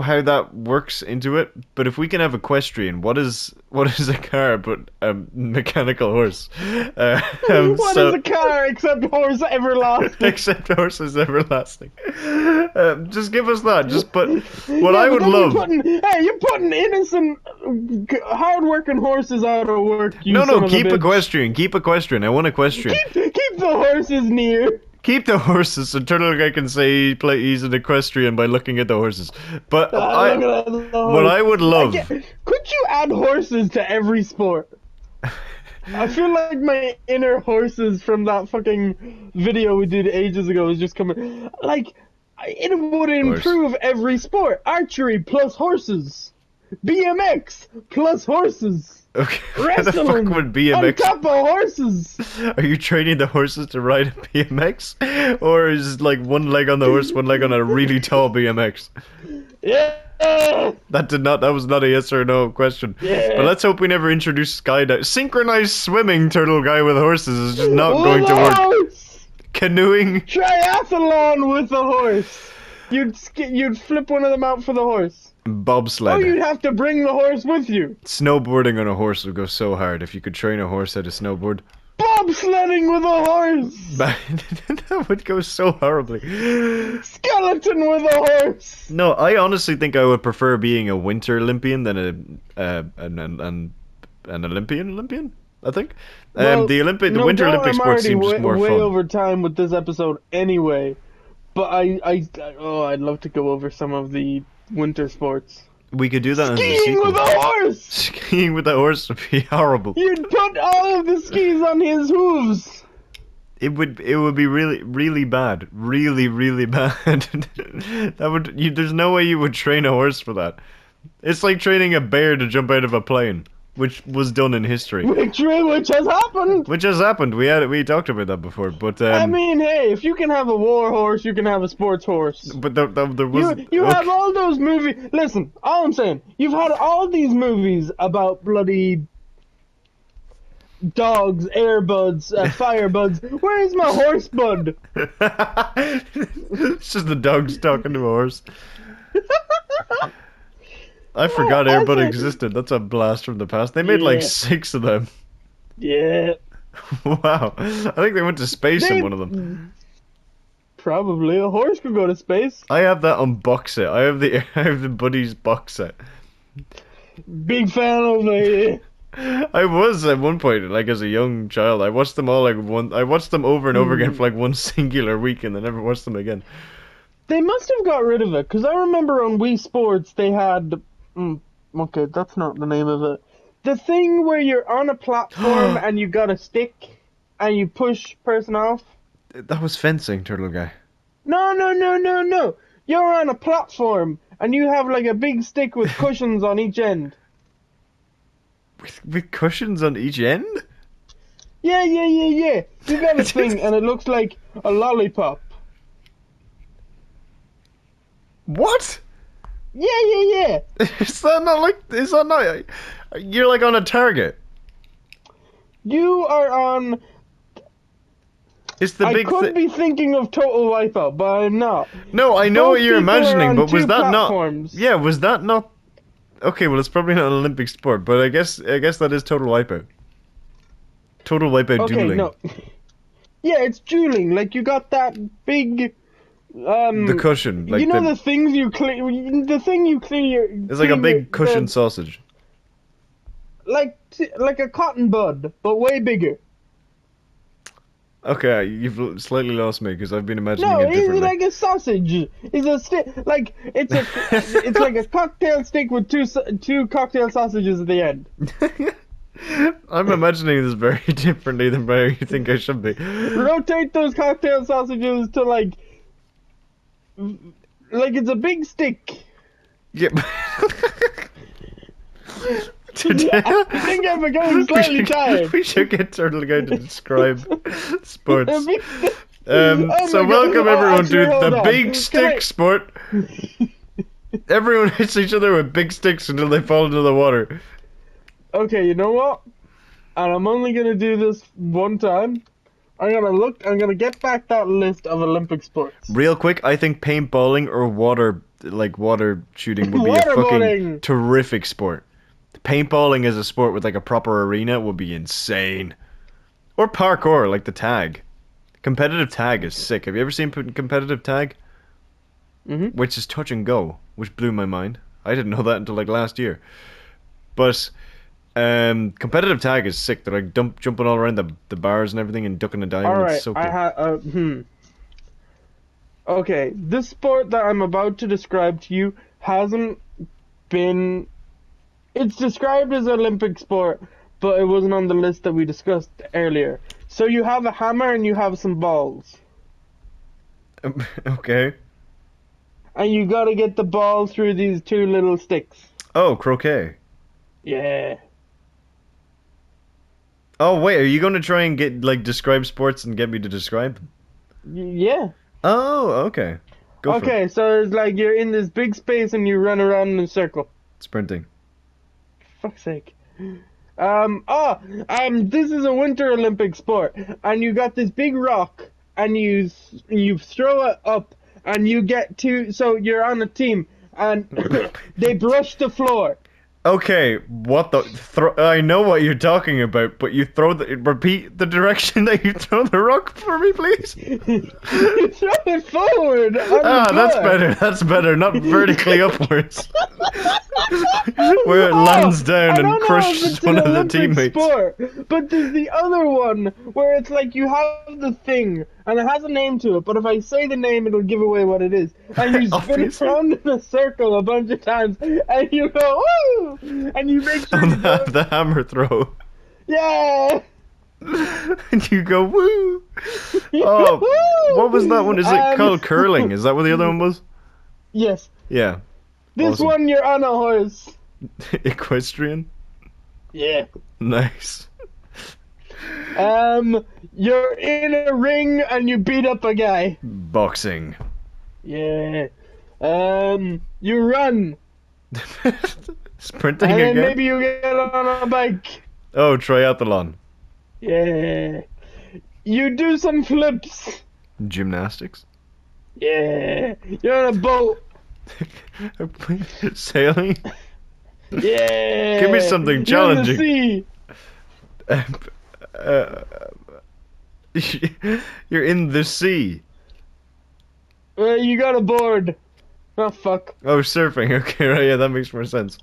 how that works into it, but if we can have equestrian, what is a car but a mechanical horse? What is a car except horse everlasting? Except horse is everlasting. Just give us that. Just put what I would love. You're putting innocent, hard-working horses out of work. Keep equestrian. Keep equestrian. I want equestrian. Keep the horses near. Keep the horses so Turtle Guy can say he's an equestrian by looking at the horses. But what I would love... Could you add horses to every sport? I feel like my inner horses from that fucking video we did ages ago is just coming... Like, it would improve every sport. Archery plus horses. BMX plus horses. Okay. Wrestling What the fuck would BMX? on top of horses. Are you training the horses to ride a BMX, or is it like one leg on the horse, one leg on a really tall BMX? Yeah. That was not a yes or no question. Yeah. But let's hope we never introduce skydiving. Synchronized swimming, Turtle Guy, with horses is just not going to work. Canoeing. Triathlon with a horse. You'd flip one of them out for the horse. Bobsled. Oh, you'd have to bring the horse with you. Snowboarding on a horse would go so hard if you could train a horse how to snowboard. Bobsledding with a horse. That would go so horribly. Skeleton with a horse. No, I honestly think I would prefer being a Winter Olympian than an Olympian. I think. The Winter Olympic sport seems just more fun. Way over time with this episode anyway, but I'd love to go over some of the winter sports. We could do that as a sequel. Skiing with a horse! Skiing with a horse would be horrible. You'd put all of the skis on his hooves. It would be really bad. Really bad. There's no way you would train a horse for that. It's like training a bear to jump out of a plane, which was done in history. Which has happened. Which has happened. We talked about that before, but I mean, hey, if you can have a war horse, you can have a sports horse. But there was you have all those movies. Listen, all I'm saying, you've had all these movies about bloody dogs, airbuds, firebuds. Where's my horse bud? It's just the dogs talking to a horse. I forgot Airbud existed. That's a blast from the past. They made like 6 of them. Yeah. Wow. I think they went to space in one of them. Probably. A horse could go to space. I have that on box set. I have the Buddies box set. Big fan of the... I was at one point, like as a young child. I watched them all I watched them over and over again for like one singular week, and then never watched them again. They must have got rid of it, because I remember on Wii Sports they had... okay, that's not the name of it. The thing where you're on a platform and you got a stick and you push person off. That was fencing, Turtle Guy. No. You're on a platform and you have like a big stick with cushions on each end. With cushions on each end? Yeah. You got a thing and it looks like a lollipop. What? Yeah. Is that not... You're like on a target. You are on... It's the big... I could be thinking of Total Wipeout, but I'm not. No, I know what you're imagining, but was that platforms. not... Yeah, was that not... Okay, well, it's probably not an Olympic sport, but I guess that is Total Wipeout. Total Wipeout dueling. No. Yeah, it's dueling. Like, you got that big... the cushion, like the things you clean. The thing you clean. It's like a big cushion sausage. Like a cotton bud, but way bigger. Okay, you've slightly lost me because I've been imagining No, it it's differently. like a sausage. It's a stick. Like it's like a cocktail stick with two cocktail sausages at the end. I'm imagining this very differently than where you think I should be. Rotate those cocktail sausages to like it's a big stick. Yep. I think I'm becoming slightly tired. We should get Turtle Guy to describe sports. A big stick. So my welcome God. everyone Actually, to hold the on. big stick sport. Everyone hits each other with big sticks until they fall into the water. Okay, you know what? And I'm only gonna do this one time. I'm gonna get back that list of Olympic sports. Real quick, I think paintballing or water shooting would be a fucking Waterboarding. terrific sport. Paintballing as a sport with like a proper arena would be insane. Or parkour, like the tag. Competitive tag is sick. Have you ever seen competitive tag? Mhm. Which is touch and go, which blew my mind. I didn't know that until like last year. But competitive tag is sick. They're like jumping all around the bars and everything and ducking and diving. All right, It's so cool. Okay, this sport that I'm about to describe to you hasn't been. It's described as Olympic sport, but it wasn't on the list that we discussed earlier. So you have a hammer and you have some balls, Okay. and you gotta get the ball through these two little sticks. Oh, croquet. Yeah. Oh wait, are you going to try and get describe sports and get me to describe them? Yeah. Oh, okay. Go for it. Okay, so it's like you're in this big space and you run around in a circle. Sprinting. Fuck's sake. This is a Winter Olympic sport, and you got this big rock, and you throw it up, and you get to, so you're on a team, and they brush the floor. Okay, what the? I know what you're talking about, but you repeat the direction that you throw the rock for me, please. You throw it forward. That's better. That's better. Not vertically upwards, where it lands down and crushes one of the teammates. Sport, but there's the other one where it's like you have the thing and it has a name to it, but if I say the name, it'll give away what it is. And you spin around in a circle a bunch of times, and you go woo, and you make sure the hammer throw. Yeah. And you go woo. Oh, what was that one? Is it called curling? Is that what the other one was? Yes. Yeah. This Awesome. one, you're on a horse. Equestrian. Yeah. Nice. You're in a ring and you beat up a guy. Boxing. Yeah. You run. Sprinting and then again? maybe you get on a bike. Oh, triathlon. Yeah. You do some flips. Gymnastics. Yeah. You're on a boat. Sailing. Yeah. Give me something challenging. You're in the sea. You're in the sea. You got a board. Oh, fuck. Oh, surfing. Okay, right, yeah, that makes more sense.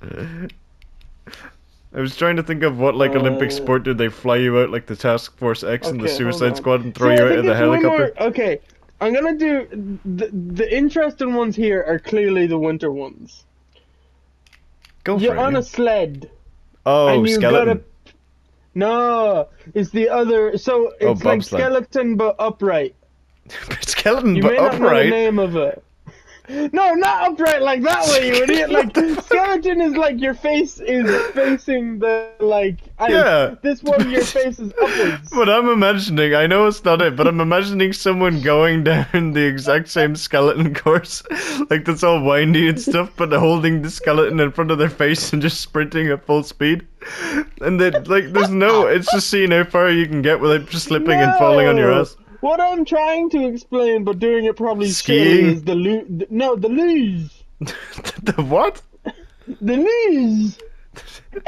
I was trying to think of what, Olympic sport did they fly you out like the Task Force X and the Suicide Squad and throw you out of the helicopter? Okay, I'm gonna do... The interesting ones here are clearly the winter ones. Go for You're it. on a sled. Oh, and you skeleton. No, it's the other... So, it's like bobsled. skeleton but upright. Skeleton You but may not know the upright? name of it. No, not upright like that way, you idiot. Like, skeleton is like your face is facing the, ice. Yeah. This one, your face is upwards. But I'm imagining, I know it's not it, but I'm imagining someone going down the exact same skeleton course, that's all windy and stuff, but holding the skeleton in front of their face and just sprinting at full speed. And then, there's no, it's just seeing how far you can get without just slipping and falling on your ass. What I'm trying to explain, but doing it probably Skiing? shitty, is the luge. The what? The luge.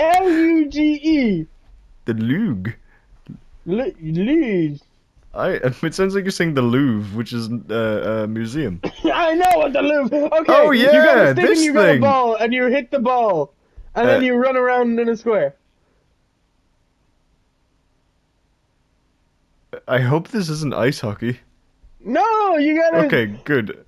Luge. The Louvre. Luge. It sounds like you're saying the Louvre, which is a museum. I know what the Louvre. Okay. Oh, yeah, You got a stick this and you got thing. a ball, and you hit the ball, and then you run around in a square. I hope this isn't ice hockey. No, you gotta. Okay, good.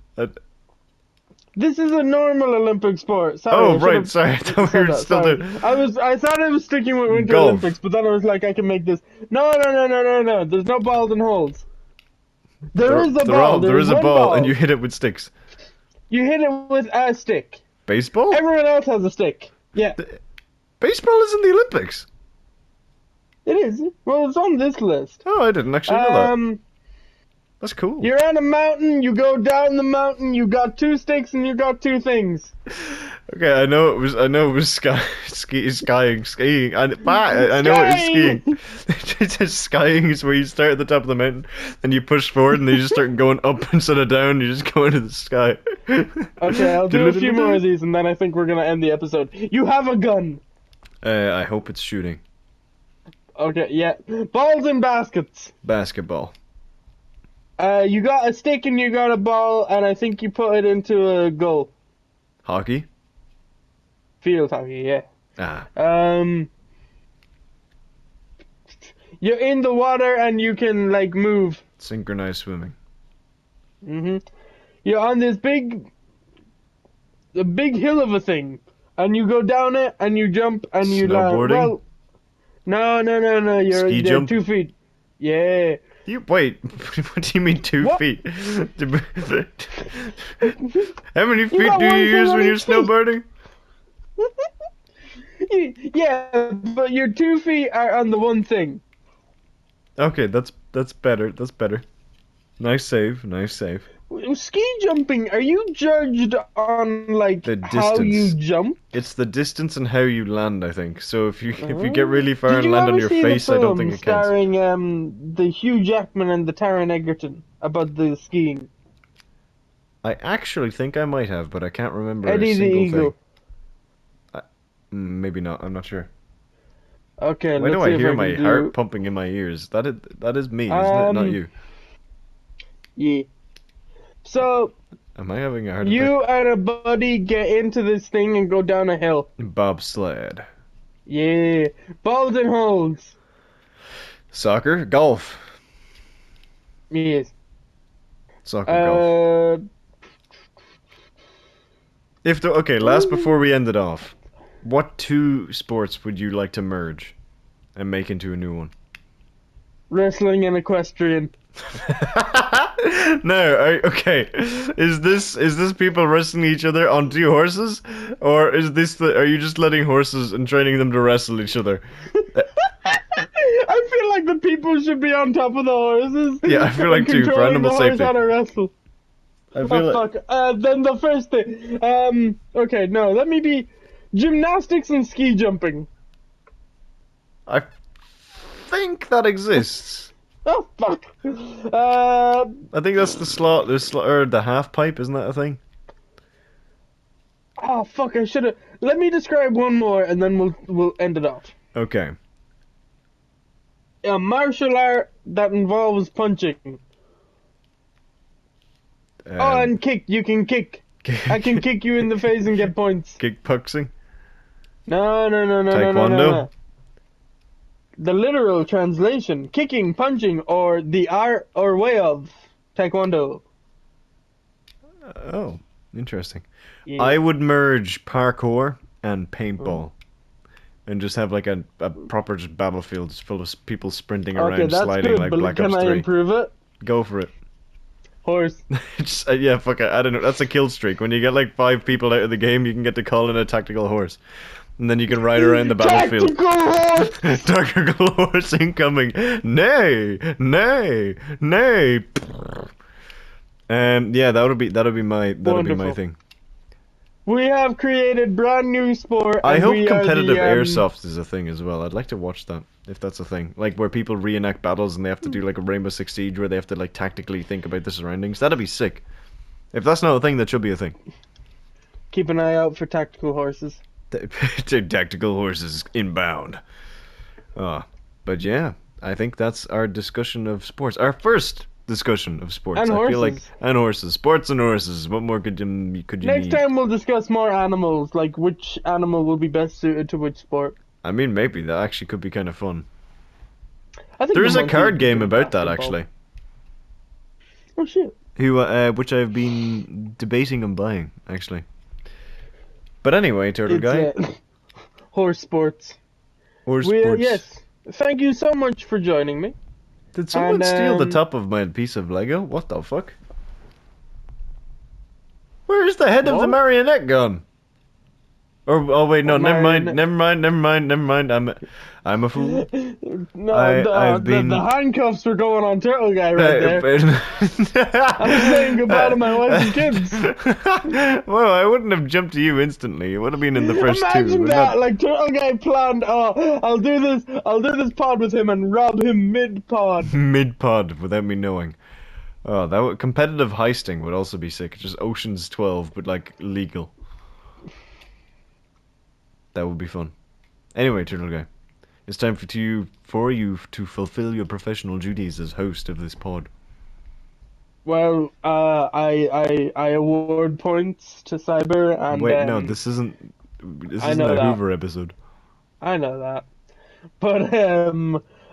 This is a normal Olympic sport. Sorry, Oh, I right, sorry. I thought we were still Sorry. doing... I thought I was sticking with Winter Golf. Olympics, but then I was like, I can make this. No. There's no balls and holes. There is a ball. There is a one ball, and you hit it with sticks. You hit it with a stick. Baseball? Everyone else has a stick. Yeah. Baseball is in the Olympics. It is. Well, it's on this list. Oh, I didn't actually know that. That's cool. You're on a mountain, you go down the mountain, you got 2 sticks and you got 2 things. Okay, I know it was skiing. I know it was skiing. Just skiing is where you start at the top of the mountain, and you push forward, and then you just start going up instead of down. You just go into the sky. Okay, I'll do a few more of these, and then I think we're gonna end the episode. You have a gun. I hope it's shooting. Okay, yeah. Balls and baskets. Basketball. You got a stick and you got a ball, and I think you put it into a goal. Hockey? Field hockey, yeah. Ah. You're in the water and you can, like, move. Synchronized swimming. You're on this big hill of a thing, and you go down it, and you jump, and you land. Snowboarding? Well, no. You're Ski jump? 2 feet. Yeah. Wait, what do you mean 2 feet? How many feet do you use when you're snowboarding? Yeah, but your 2 feet are on the one thing. Okay, that's better. That's better. Nice save. Ski jumping, are you judged on, like, The how you distance. jump? It's the distance and how you land, I think. So if you get really far and land on your face, I don't think it counts. Starring the Hugh Jackman and the Taron Egerton about the skiing. I actually think I might have, but I can't remember Eddie a the single Eagle. thing. Maybe not. I'm not sure. Okay, Why let's do see I if hear can my do... heart pumping in my ears? That is me, isn't it? Not you. Yeah. So, Am I having a heart attack? you and a buddy get into this thing and go down a hill. Bobsled. Yeah. Balls and holes. Soccer? Golf. Yes. Soccer, golf. Last before we end it off. What 2 sports would you like to merge and make into a new one? Wrestling and equestrian. No, okay. Is this people wrestling each other on 2 horses, or are you just letting horses and training them to wrestle each other? I feel like the people should be on top of the horses. Yeah, I feel like too, for animal safety. How to wrestle. I feel fuck. Then the first thing. Okay, no, let me be gymnastics and ski jumping. I think that exists. Oh fuck. I think that's the half pipe, isn't that a thing? Oh fuck! I should have. Let me describe one more, and then we'll end it off. Okay. A martial art that involves punching. And kick. You can kick. I can kick you in the face and get points. Kickboxing? No. Taekwondo? No. The literal translation: kicking, punching, or the art or way of Taekwondo. Oh, interesting. Yeah. I would merge parkour and paintball. And just have like a proper just battlefield full of people sprinting around, sliding like Black Ops 3. Can I improve it? Go for it. Horse. Just, yeah, fuck it. I don't know. That's a kill streak. When you get like 5 people out of the game, you can get to call in a tactical horse. And then you can ride around the battlefield. Tactical horse! Tactical horse incoming. Nay. Yeah, that'll be my thing. We have created brand new sport. I hope competitive airsoft is a thing as well. I'd like to watch that, if that's a thing. Like where people reenact battles and they have to do like a Rainbow Six Siege where they have to like tactically think about the surroundings. That'd be sick. If that's not a thing, that should be a thing. Keep an eye out for tactical horses. Tactical horses inbound. But yeah, I think that's our discussion of sports. Our first discussion of sports. And I horses. feel like horses, sports and horses. What more could you Next need? time we'll discuss more animals, like which animal will be best suited to which sport. I mean, maybe that actually could be kind of fun. I think There the is a monkey card is game good about that, basketball. actually. Oh shit. Which I've been debating on buying, actually. But anyway, Turtle It's Guy. horse sports. Horse sports. Yes. Thank you so much for joining me. Did someone And, steal the top of my piece of Lego? What the fuck? Where's the head of the What? marionette gone? Or oh wait, no, What never mind, marionette? never mind. I'm a fool. No, I've been the handcuffs were going on Turtle Guy right there. I'm saying goodbye to my wife and kids. Well, I wouldn't have jumped to you instantly. It would have been in the first Imagine two. that, like Turtle Guy planned. Oh, I'll do this pod with him and rob him mid pod. Mid pod without me knowing. Oh, competitive heisting would also be sick. Just Ocean's 12, but like legal. That would be fun. Anyway, Turtle Guy, it's time for you to fulfill your professional duties as host of this pod. Well, I award points to Cyber and. Wait, no, this isn't a Whoover episode. I know that, but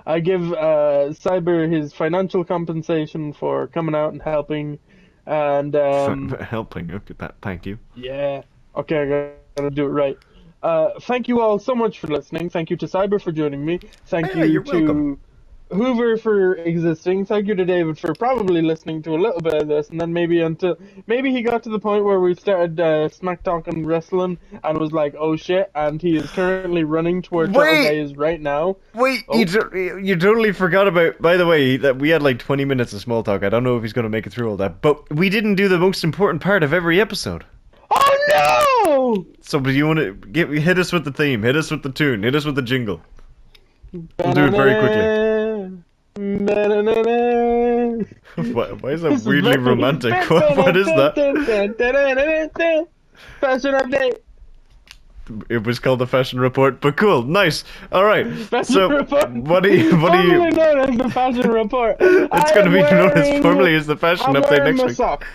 I give Cyber his financial compensation for coming out and helping, and helping. Okay, thank you. Yeah. Okay, I gotta do it right. Thank you all so much for listening. Thank you to Cyber for joining me. Thank you to welcome. Whoover for existing. Thank you to David for probably listening to a little bit of this, and then maybe he got to the point where we started smack talking wrestling and was like, oh shit, and he is currently running to where Turtle Guy is right now. Wait, you totally forgot about. By the way, that we had like 20 minutes of small talk. I don't know if he's gonna make it through all that, but we didn't do the most important part of every episode. Oh no! So, do you want to hit us with the theme? Hit us with the tune. Hit us with the jingle. We'll do it very quickly. Why is that weirdly romantic? What is that? Fashion update. It was called the Fashion Report, but cool, nice. All right. Fashion Report. What do you? Formerly known as the Fashion Report. It's going to be known as formally as the Fashion Update next week. Socks.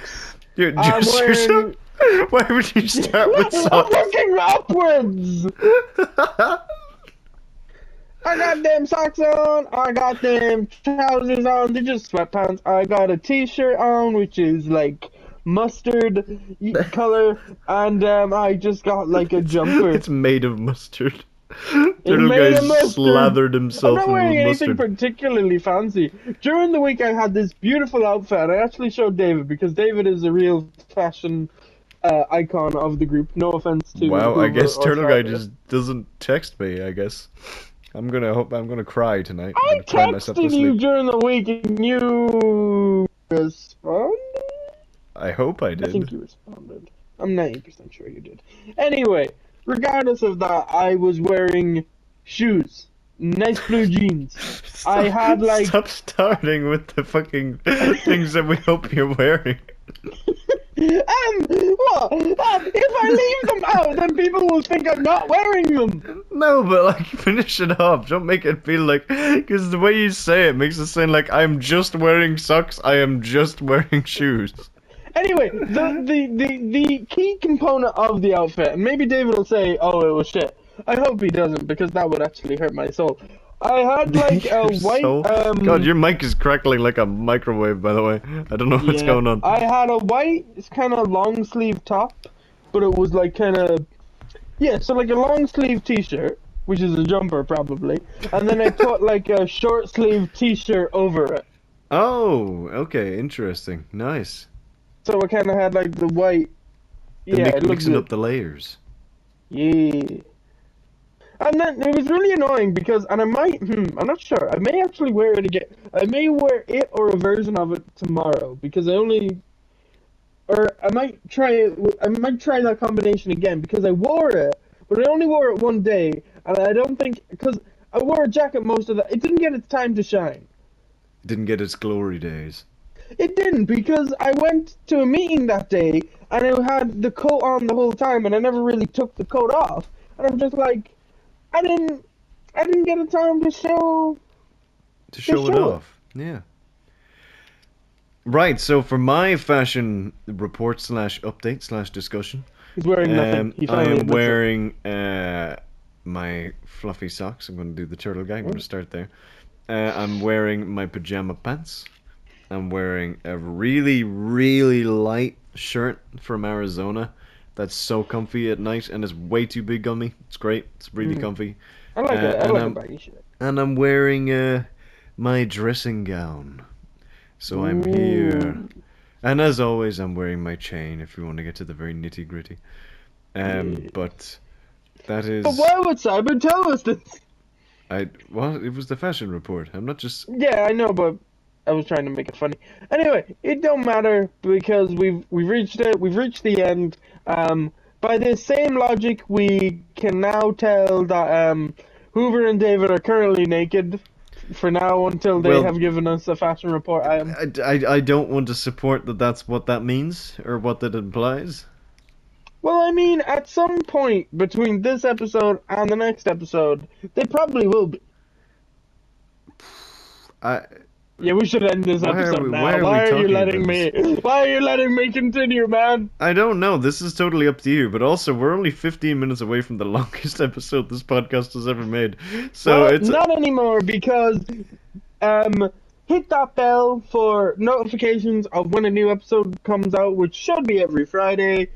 Why would you start with socks? I'm working upwards. I got them socks on, I got them trousers on, they're just sweatpants. I got a t-shirt on, which is like mustard color, and I just got like a jumper. It's made of mustard. Turtle Guy slathered himself in mustard. I'm not wearing anything particularly fancy. During the week I had this beautiful outfit. I actually showed David, because David is a real fashion icon of the group. No offense to Wow, Whoover, I guess Turtle Guy Cyber. just doesn't text me, I guess. I'm gonna cry tonight. I texted you during the week and you responded? I hope I did. I think you responded. I'm 90% sure you did. Anyway, regardless of that, I was wearing shoes. Nice blue jeans. I had like... Stop starting with the fucking things that we hope you're wearing. What? If I leave them out, then people will think I'm not wearing them. No, but like, finish it off. Don't make it feel like, because the way you say it makes it sound like I'm just wearing socks. I am just wearing shoes. Anyway, the key component of the outfit, and maybe David will say, "Oh, it was shit." I hope he doesn't, because that would actually hurt my soul. I had like a white. God, your mic is crackling like a microwave. By the way, I don't know what's going on. I had a white kind of long sleeve top, but it was like kind of so like a long sleeve t-shirt, which is a jumper probably, and then I put like a short sleeve t-shirt over it. Oh, okay, interesting, nice. So I kind of had like the white. Mixing up the layers. Yeah. And then it was really annoying because, and I might, I'm not sure, I may actually wear it again. I may wear it or a version of it tomorrow, because I might try that combination again, because I wore it, but I only wore it one day, and I don't think, because I wore a jacket most of it didn't get its time to shine. Didn't get its glory days. It didn't, because I went to a meeting that day, and I had the coat on the whole time, and I never really took the coat off, and I'm just like, I didn't get a time to show it off. Yeah. Right, so for my fashion report / update / discussion, he's wearing nothing. I am wearing my fluffy socks. I'm going to do the Turtle Guy. I'm going to start there. I'm wearing my pajama pants. I'm wearing a really, really light shirt from Arizona that's so comfy at night and is way too big on me. It's great. It's really comfy. I like it. I And like a I'm baggy shirt. and I'm wearing my dressing gown. So I'm here. And as always, I'm wearing my chain if you want to get to the very nitty gritty. But that is. But why would Cyber tell us this? Well, it was the fashion report. I'm not just. Yeah, I know, but I was trying to make it funny. Anyway, it don't matter because we've reached it. We've reached the end. By the same logic, we can now tell that Whoover and David are currently naked for now until they have given us a fashion report item. I don't want to support that. That's what that means or what that implies. Well, I mean, at some point between this episode and the next episode, they probably will be. Yeah, we should end this episode now. Why are you letting me continue, man? I don't know. This is totally up to you. But also, we're only 15 minutes away from the longest episode this podcast has ever made. So well, it's not anymore because hit that bell for notifications of when a new episode comes out, which should be every Friday.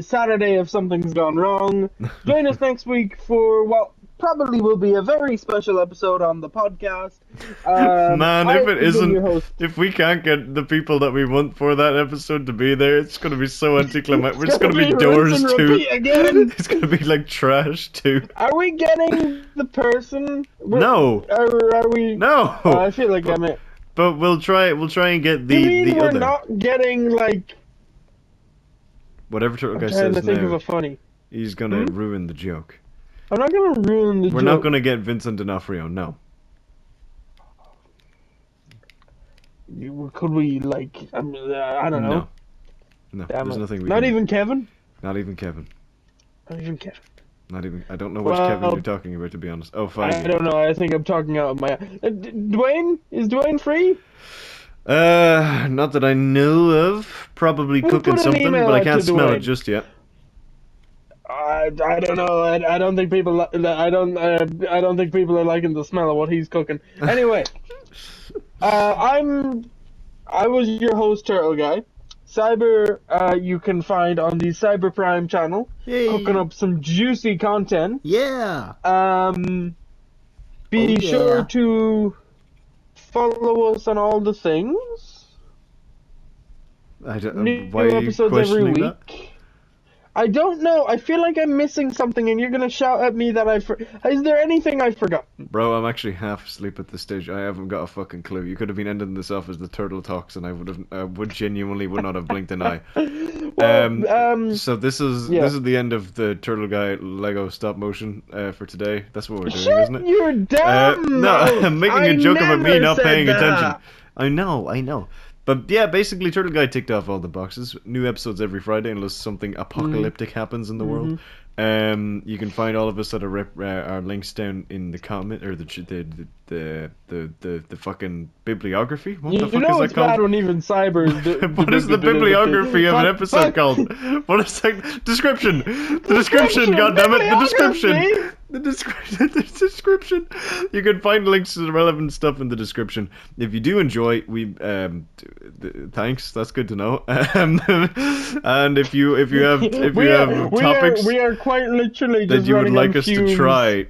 Saturday if something's gone wrong. Join us next week for what probably will be a very special episode on the podcast. Man, if it isn't, if we can't get the people that we want for that episode to be there, it's going to be so anticlimactic. We're just going to be Doors 2. It's going to be like Trash 2. Are we getting the person? No. Are we? No. I feel like I'm it. But we'll try and get the you mean we're other. not getting like. Whatever Turtle Guy I'm trying says to think now, of a funny. He's gonna ruin the joke. I'm not gonna ruin the joke. We're not gonna get Vincent D'Onofrio, no. Could we, like, I don't know. No, there's nothing we Not can even do. Kevin? Not even Kevin. Not even Kevin. Not even, I don't know which Kevin you're talking about, to be honest. Oh, fine. I don't know, I think I'm talking out of my... Dwayne? Is Dwayne free? Not that I know of. Probably cooking something, but I can't smell it just yet. I don't know. I don't think people. I don't think people are liking the smell of what he's cooking. Anyway, I was your host, Turtle Guy. Cyber, you can find on the Cyber Prime channel, cooking up some juicy content. Yeah. Be sure to follow us on all the things. New episodes every week. That? I don't know. I feel like I'm missing something, and you're gonna shout at me that Is there anything I forgot? Bro, I'm actually half asleep at this stage. I haven't got a fucking clue. You could have been ending this off as the Turtle Talks, and I would genuinely not have blinked an eye. Well, so this is the end of the Turtle Guy Lego stop motion for today. That's what we're doing, isn't it? You're dumb. No, I'm making a joke about me not paying attention. I know. But yeah, basically Turtle Guy ticked off all the boxes. New episodes every Friday unless something apocalyptic happens in the world. You can find all of us at our links down in the comment or the fucking bibliography. What the fuck is that called? It's bad when even Cyber. What is the bibliography of an episode called? What is that? Description. The description. Goddammit, the description. The description. You can find links to the relevant stuff in the description. If you do enjoy, thanks. That's good to know. And if you have topics, we are quite literally just that you would like us fumes. to try,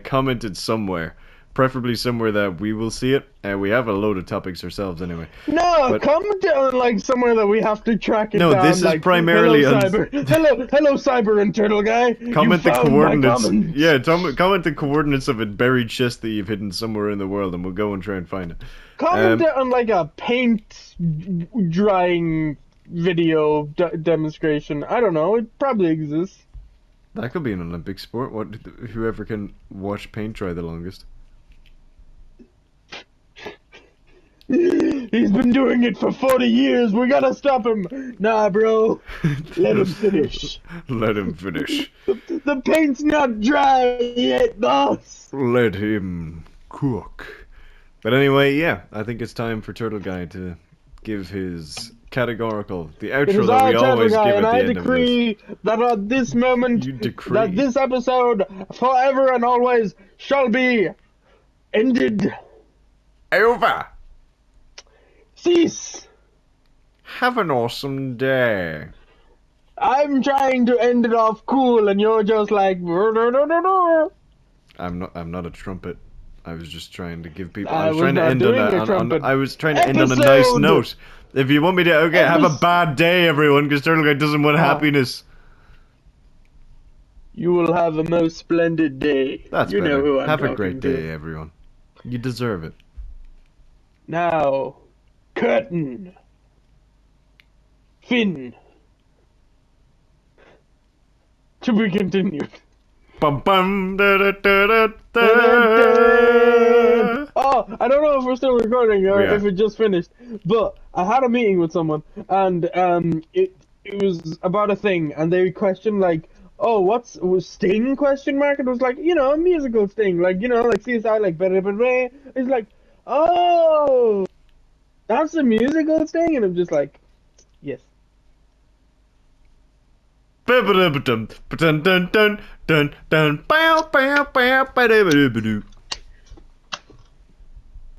comment it somewhere. Preferably somewhere that we will see it. We have a load of topics ourselves anyway. No, comment it on like somewhere that we have to track it down. No, this is like, primarily hello, Cyber and Turtle Guy. Comment the coordinates. Yeah, comment the coordinates of a buried chest that you've hidden somewhere in the world, and we'll go and try and find it. Comment it on like a paint drying video demonstration. I don't know. It probably exists. That could be an Olympic sport. Whoever can watch paint dry the longest. He's been doing it for 40 years. We gotta stop him. Nah, bro. Let him finish. Let him finish. The paint's not dry yet, boss. Let him cook. But anyway, yeah, I think it's time for Turtle Guy to give his categorical, the outro that we always give at the end of this. And I decree that at this moment, that this episode forever and always shall be ended. over. Cease. Have an awesome day. I'm trying to end it off cool, and you're just like. I'm not a trumpet. I was just trying to give people. I was trying to end I was trying to end on a nice note. If you want me to, okay, have a bad day, everyone, because Turtle Guy doesn't want happiness. You will have a most splendid day. That's you better. know who I'm Have a talking great to. day, everyone. You deserve it. Now, curtain. Fin. To be continued. Bum bum da da da da da. Oh, I don't know if we're still recording or if it just finished, but I had a meeting with someone, and it was about a thing, and they questioned like, oh, was Sting question mark? And it was like, you know, a musical Sting, like, you know, like CSI, like better. It's like, oh, that's a musical Sting, and I'm just like, yes. Dun dun dun dun dun dun. Bow bow bow. Ba da ba da ba do.